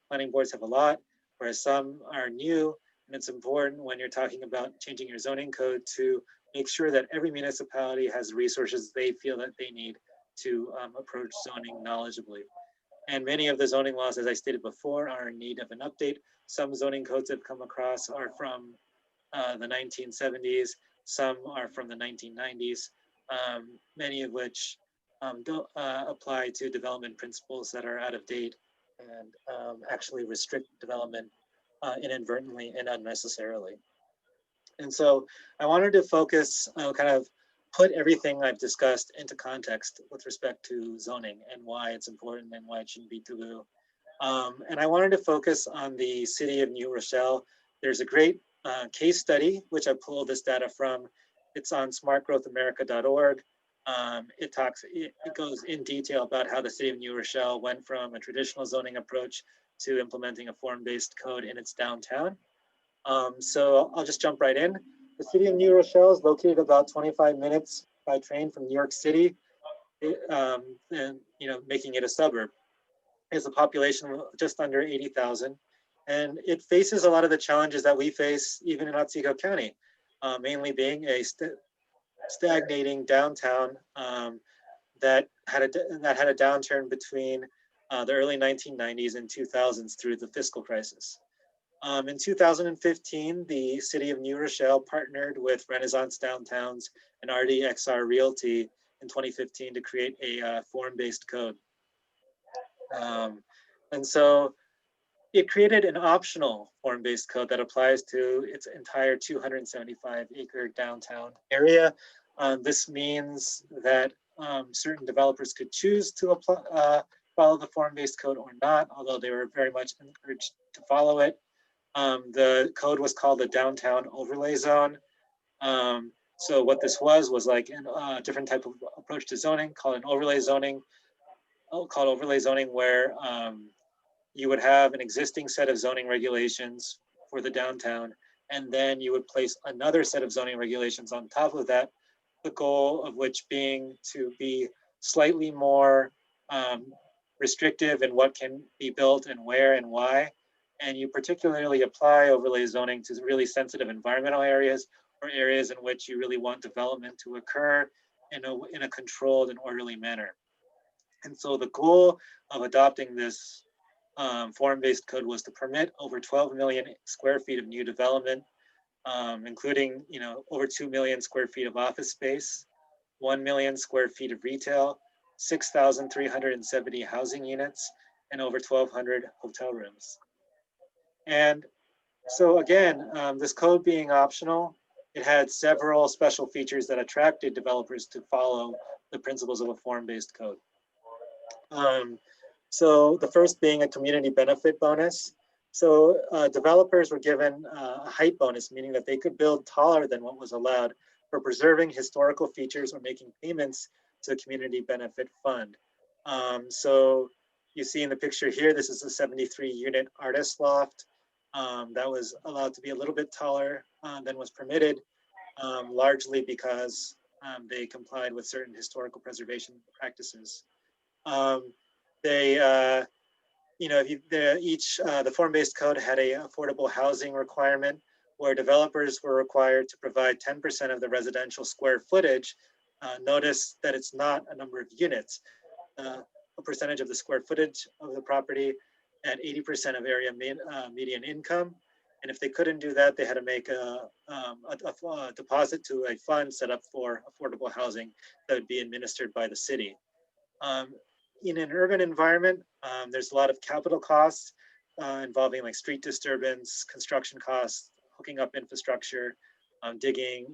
planning boards have a lot, whereas some are new. And it's important when you're talking about changing your zoning code to make sure that every municipality has the resources they feel that they need to approach zoning knowledgeably. And many of the zoning laws, as I stated before, are in need of an update. Some zoning codes I've come across are from the 1970s. Some are from the 1990s, many of which don't apply to development principles that are out of date and actually restrict development inadvertently and unnecessarily. And so I wanted to focus, kind of put everything I've discussed into context with respect to zoning and why it's important and why it shouldn't be taboo. And I wanted to focus on the city of New Rochelle. There's a great case study, which I pulled this data from. It's on smartgrowthamerica.org. It goes in detail about how the city of New Rochelle went from a traditional zoning approach to implementing a form-based code in its downtown. So I'll just jump right in. The city of New Rochelle is located about 25 minutes by train from New York City, and making it a suburb. It has a population of just under 80,000, and it faces a lot of the challenges that we face even in Otsego County, mainly being a stagnating downtown that had a downturn between the early 1990s and 2000s through the fiscal crisis. In 2015, the city of New Rochelle partnered with Renaissance Downtowns and RDXR Realty in 2015 to create a form-based code. And so it created an optional form-based code that applies to its entire 275-acre downtown area. This means that certain developers could choose to follow the form-based code or not, although they were very much encouraged to follow it. The code was called the Downtown Overlay Zone. So what this was like a different type of approach to zoning called an overlay zoning, where you would have an existing set of zoning regulations for the downtown, and then you would place another set of zoning regulations on top of that, the goal of which being to be slightly more restrictive in what can be built and where and why, and you particularly apply overlay zoning to really sensitive environmental areas or areas in which you really want development to occur in a controlled and orderly manner. And so the goal of adopting this form-based code was to permit over 12 million square feet of new development, including over 2 million square feet of office space, 1 million square feet of retail, 6,370 housing units, and over 1,200 hotel rooms. And so again, this code being optional, it had several special features that attracted developers to follow the principles of a form-based code. So the first being a community benefit bonus. So developers were given a height bonus, meaning that they could build taller than what was allowed for preserving historical features or making payments to a community benefit fund. So you see in the picture here, this is a 73 unit artist loft that was allowed to be a little bit taller than was permitted, largely because they complied with certain historical preservation practices. The form-based code had a affordable housing requirement where developers were required to provide 10% of the residential square footage. Notice that it's not a number of units, a percentage of the square footage of the property at 80% of area median income. And if they couldn't do that, they had to make a deposit to a fund set up for affordable housing that would be administered by the city. In an urban environment, there's a lot of capital costs involving like street disturbance, construction costs, hooking up infrastructure, digging,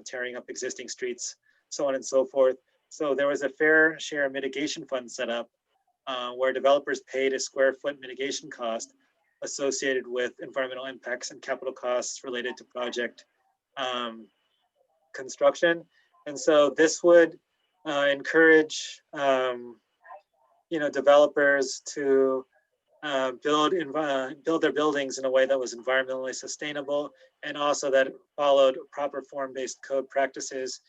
tearing up existing streets, so on and so forth. So there was a fair share mitigation fund set up where developers paid a square foot mitigation cost associated with environmental impacts and capital costs related to project construction. And so this would encourage developers to build their buildings in a way that was environmentally sustainable, and also that followed proper form-based code practices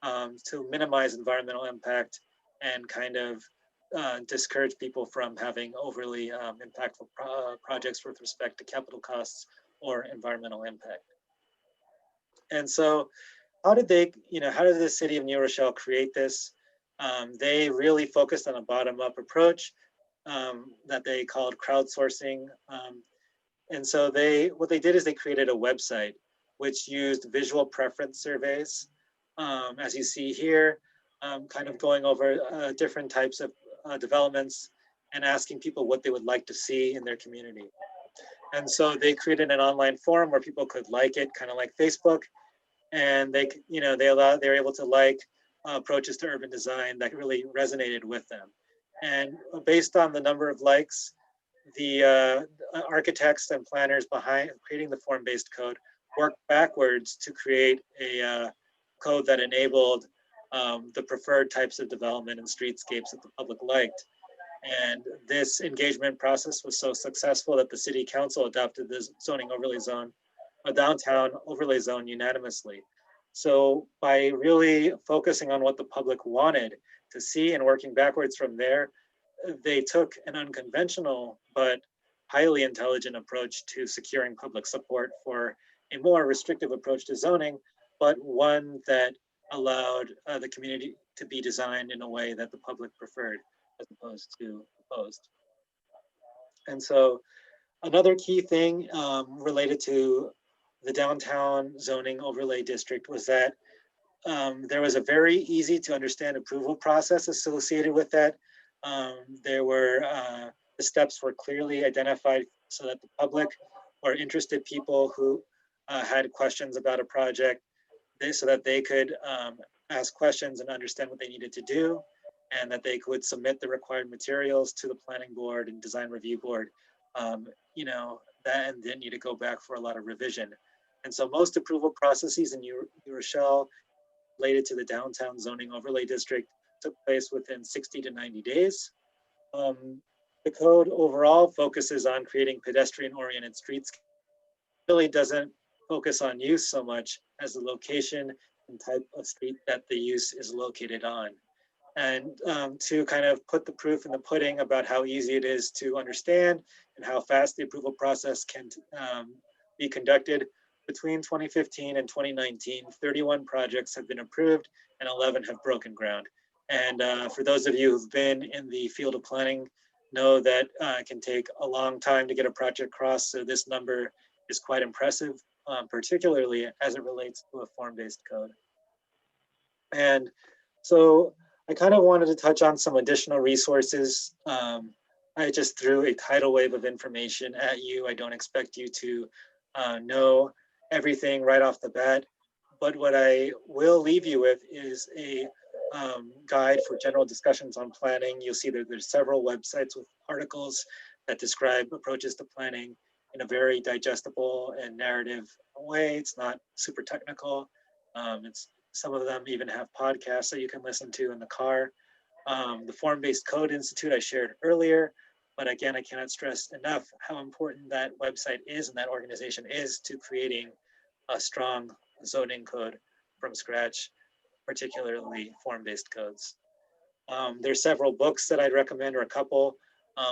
to minimize environmental impact and kind of discourage people from having overly impactful projects with respect to capital costs or environmental impact. And so how did the city of New Rochelle create this? They really focused on a bottom-up approach that they called crowdsourcing. And so what they did is they created a website which used visual preference surveys. As you see here, kind of going over different types of developments and asking people what they would like to see in their community. And so they created an online forum where people could like it, kind of like Facebook, and they were able to like approaches to urban design that really resonated with them. And based on the number of likes, the architects and planners behind creating the form-based code worked backwards to create a code that enabled the preferred types of development and streetscapes that the public liked. And this engagement process was so successful that the city council adopted the zoning overlay zone, a downtown overlay zone unanimously. So by really focusing on what the public wanted to see and working backwards from there, they took an unconventional but highly intelligent approach to securing public support for a more restrictive approach to zoning, but one that allowed the community to be designed in a way that the public preferred as opposed to opposed. And so another key thing related to the downtown zoning overlay district was that there was a very easy to understand approval process associated with that. The steps were clearly identified so that the public or interested people who had questions about a project, so that they could ask questions and understand what they needed to do, and that they could submit the required materials to the planning board and design review board, and didn't need to go back for a lot of revision. And so most approval processes in New Rochelle related to the downtown zoning overlay district took place within 60 to 90 days. The code overall focuses on creating pedestrian-oriented streets. It really doesn't focus on use so much as the location and type of street that the use is located on. And to kind of put the proof in the pudding about how easy it is to understand and how fast the approval process can be conducted. Between 2015 and 2019, 31 projects have been approved and 11 have broken ground. And for those of you who've been in the field of planning, know that it can take a long time to get a project across. So this number is quite impressive, particularly as it relates to a form-based code. And so I kind of wanted to touch on some additional resources. I just threw a tidal wave of information at you. I don't expect you to know everything right off the bat, but what I will leave you with is a guide for general discussions on planning. You'll see that there's several websites with articles that describe approaches to planning in a very digestible and narrative way. It's not super technical. Some of them even have podcasts that you can listen to in the car. The Form-Based Code Institute I shared earlier, but again, I cannot stress enough how important that website is and that organization is to creating a strong zoning code from scratch, particularly form-based codes. There's several books that I'd recommend, or a couple.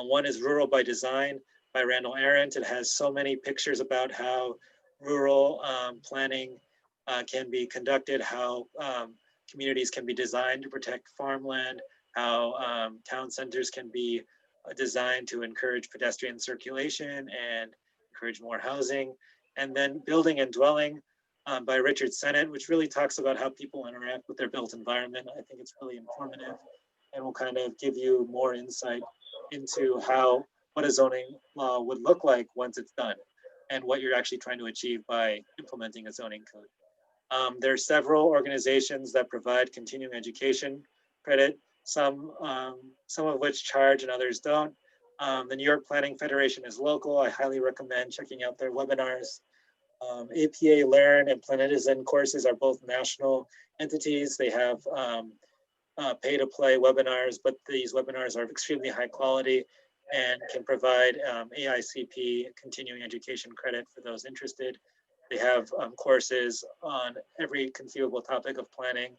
One is Rural by Design by Randall Arendt. It has so many pictures about how rural planning can be conducted, how communities can be designed to protect farmland, how town centers can be designed to encourage pedestrian circulation and encourage more housing. And then Building and Dwelling by Richard Sennett, which really talks about how people interact with their built environment. I think it's really informative and will kind of give you more insight into what a zoning law would look like once it's done and what you're actually trying to achieve by implementing a zoning code. There are several organizations that provide continuing education credit, some of which charge and others don't. The New York Planning Federation is local. I highly recommend checking out their webinars. APA Learn and Planetizen courses are both national entities. They have pay-to-play webinars, but these webinars are extremely high quality and can provide AICP continuing education credit for those interested. They have courses on every conceivable topic of planning.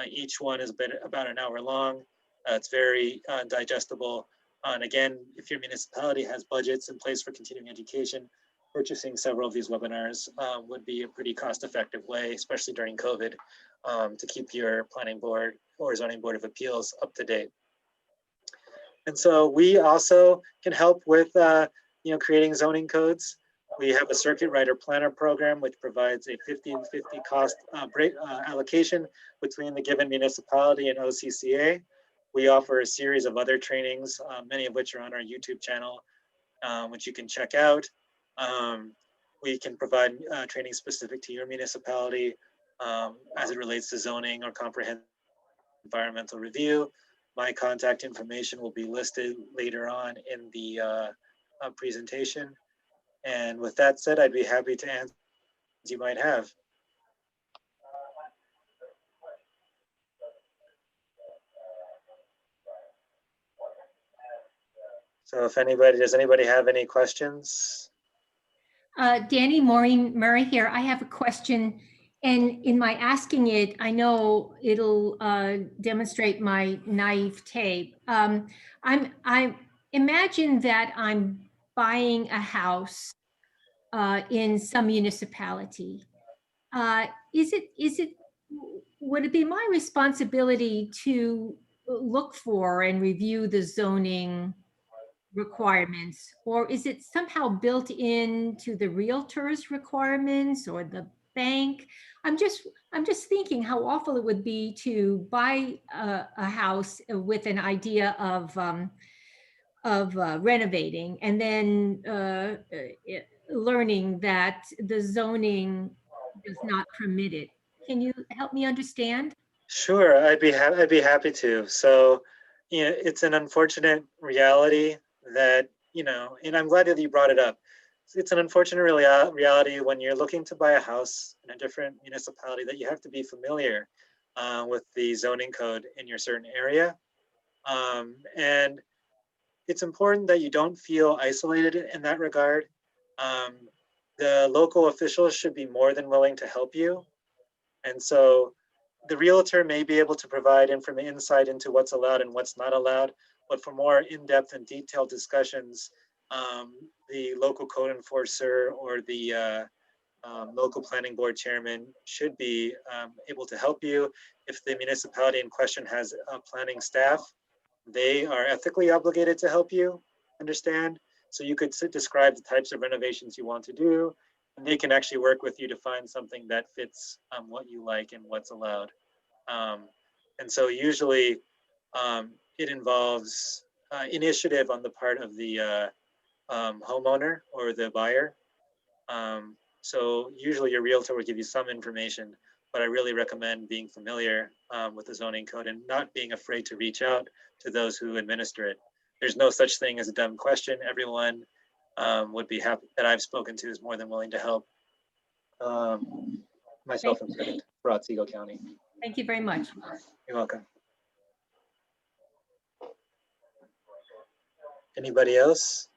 Each one is about an hour long. It's very digestible. And again, if your municipality has budgets in place for continuing education, purchasing several of these webinars would be a pretty cost-effective way, especially during COVID, to keep your planning board or zoning board of appeals up to date. And so we also can help with creating zoning codes. We have a circuit rider planner program, which provides a 50-50 cost allocation between the given municipality and OCCA. We offer a series of other trainings, many of which are on our YouTube channel, which you can check out. We can provide training specific to your municipality as it relates to zoning or comprehensive environmental review. My contact information will be listed later on in the presentation. And with that said, I'd be happy to answer you might have. So if does anybody have any questions? Danny, Maureen Murray here. I have a question, and in my asking it, I know it'll demonstrate my naivete. I imagine that I'm buying a house in some municipality. Would it be my responsibility to look for and review the zoning requirements, or is it somehow built into the realtor's requirements or the bank? I'm just thinking how awful it would be to buy a house with an idea of renovating and then learning that the zoning does not permit it. Can you help me understand? Sure, I'd be happy to. So, it's an unfortunate reality that, and I'm glad that you brought it up. It's an unfortunate reality when you're looking to buy a house in a different municipality that you have to be familiar with the zoning code in your certain area. And it's important that you don't feel isolated in that regard. The local officials should be more than willing to help you. And so the realtor may be able to provide insight into what's allowed and what's not allowed, but for more in-depth and detailed discussions, the local code enforcer or the local planning board chairman should be able to help you. If the municipality in question has a planning staff, they are ethically obligated to help you understand. So you could describe the types of renovations you want to do, and they can actually work with you to find something that fits what you like and what's allowed. And so usually it involves initiative on the part of the homeowner or the buyer. So usually your realtor will give you some information, but I really recommend being familiar with the zoning code and not being afraid to reach out to those who administer it. There's no such thing as a dumb question. Everyone would be happy that I've spoken to is more than willing to help. Myself included, for Otsego County. Thank you very much. You're welcome. Anybody else?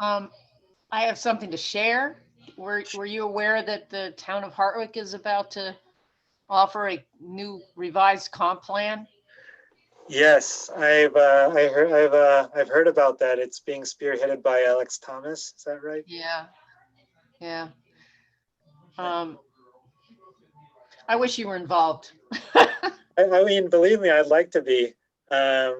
I have something to share. Were you aware that the town of Hartwick is about to offer a new revised comp plan? Yes, I've heard about that. It's being spearheaded by Alex Thomas. Is that right? Yeah, yeah. I wish you were involved. I mean, believe me, I'd like to be. I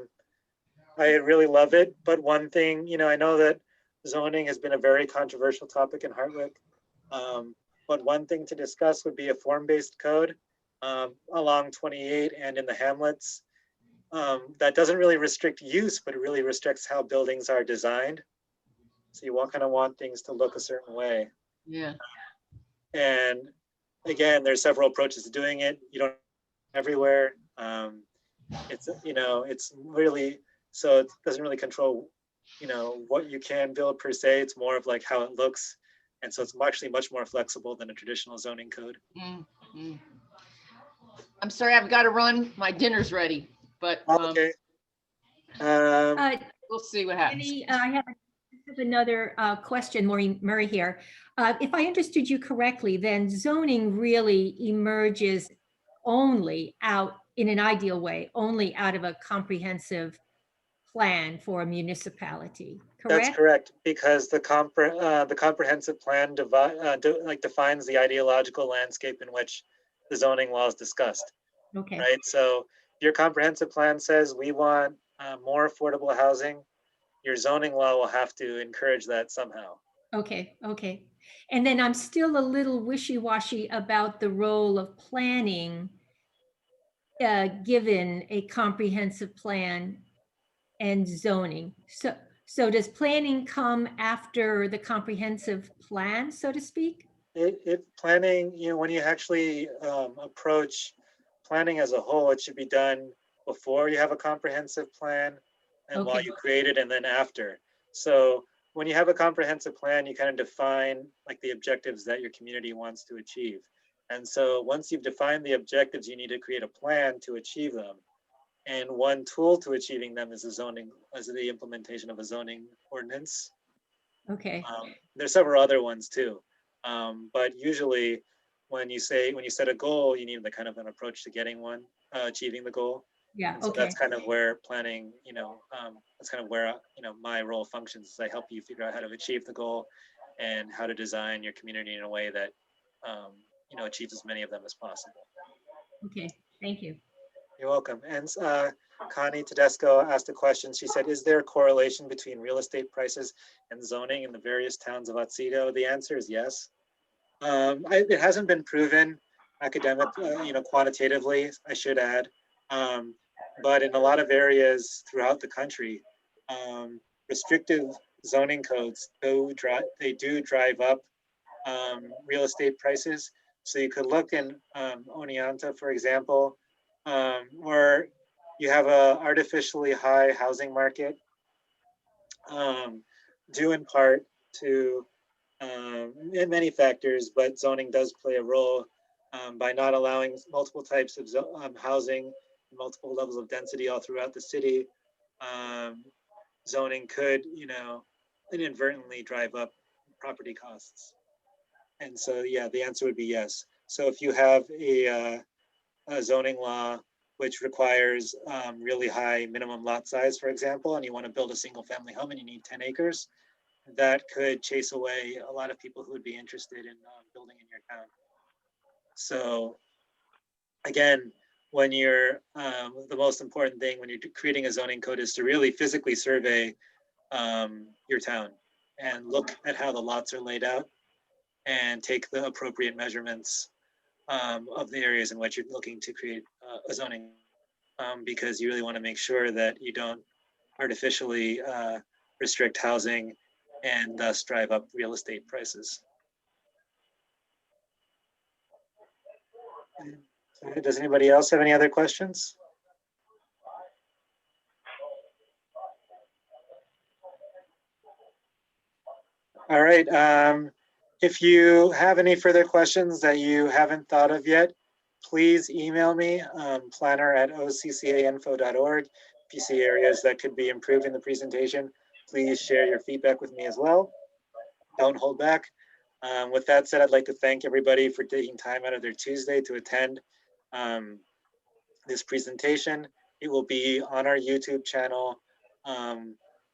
really love it. But one thing, I know that zoning has been a very controversial topic in Hartwick. But one thing to discuss would be a form-based code along 28 and in the hamlets. That doesn't really restrict use, but it really restricts how buildings are designed. So you kind of want things to look a certain way. Yeah. And again, there's several approaches to doing it. You don't everywhere. It's really, so it doesn't really control, what you can build per se. It's more of like how it looks. And so it's actually much more flexible than a traditional zoning code. Mm-hmm. I'm sorry, I've got to run. My dinner's ready, but Okay. we'll see what happens. I have another question, Maureen Murray here. If I understood you correctly, then zoning really emerges only out, in an ideal way, only out of a comprehensive plan for a municipality, correct? That's correct, because the comprehensive plan defines the ideological landscape in which the zoning law is discussed. Okay. Right. So your comprehensive plan says we want more affordable housing. Your zoning law will have to encourage that somehow. Okay. Okay. And then I'm still a little wishy-washy about the role of planning given a comprehensive plan and zoning. So does planning come after the comprehensive plan, so to speak? Planning, when you actually approach planning as a whole, it should be done before you have a comprehensive plan and while you create it, and then after. So when you have a comprehensive plan, you kind of define like the objectives that your community wants to achieve. And so once you've defined the objectives, you need to create a plan to achieve them. And one tool to achieving them is the implementation of a zoning ordinance. Okay. There's several other ones too. But usually when you set a goal, you need the kind of an approach to getting one, achieving the goal. Yeah. And so Okay. that's kind of where planning, that's kind of where, my role functions is I help you figure out how to achieve the goal and how to design your community in a way that, achieves as many of them as possible. Okay. Thank you. You're welcome. And Connie Tedesco asked a question. She said, is there a correlation between real estate prices and zoning in the various towns of Otsego? The answer is yes. It hasn't been proven quantitatively, I should add. But in a lot of areas throughout the country, restrictive zoning codes, they do drive up real estate prices. So you could look in Oneonta, for example, where you have a artificially high housing market, due in part to many factors, but zoning does play a role by not allowing multiple types of housing, multiple levels of density all throughout the city. Zoning could, inadvertently drive up property costs. And so, yeah, the answer would be yes. So if you have a a zoning law which requires really high minimum lot size, for example, and you want to build a single family home and you need 10 acres, that could chase away a lot of people who would be interested in building in your town. So again, when you're, the most important thing when you're creating a zoning code is to really physically survey your town and look at how the lots are laid out and take the appropriate measurements of the areas in which you're looking to create a zoning, because you really want to make sure that you don't artificially restrict housing and thus drive up real estate prices. Does anybody else have any other questions? All right. If you have any further questions that you haven't thought of yet, please email me, planner@occainfo.org. If you see areas that could be improved in the presentation, please share your feedback with me as well. Don't hold back. With that said, I'd like to thank everybody for taking time out of their Tuesday to attend this presentation. It will be on our YouTube channel,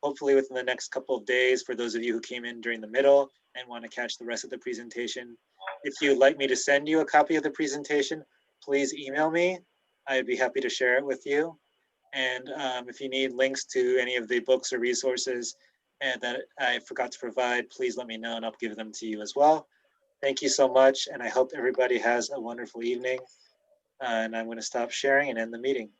hopefully within the next couple of days for those of you who came in during the middle and want to catch the rest of the presentation. If you'd like me to send you a copy of the presentation, please email me. I'd be happy to share it with you. And if you need links to any of the books or resources that I forgot to provide, please let me know and I'll give them to you as well. Thank you so much. And I hope everybody has a wonderful evening. And I'm going to stop sharing and end the meeting.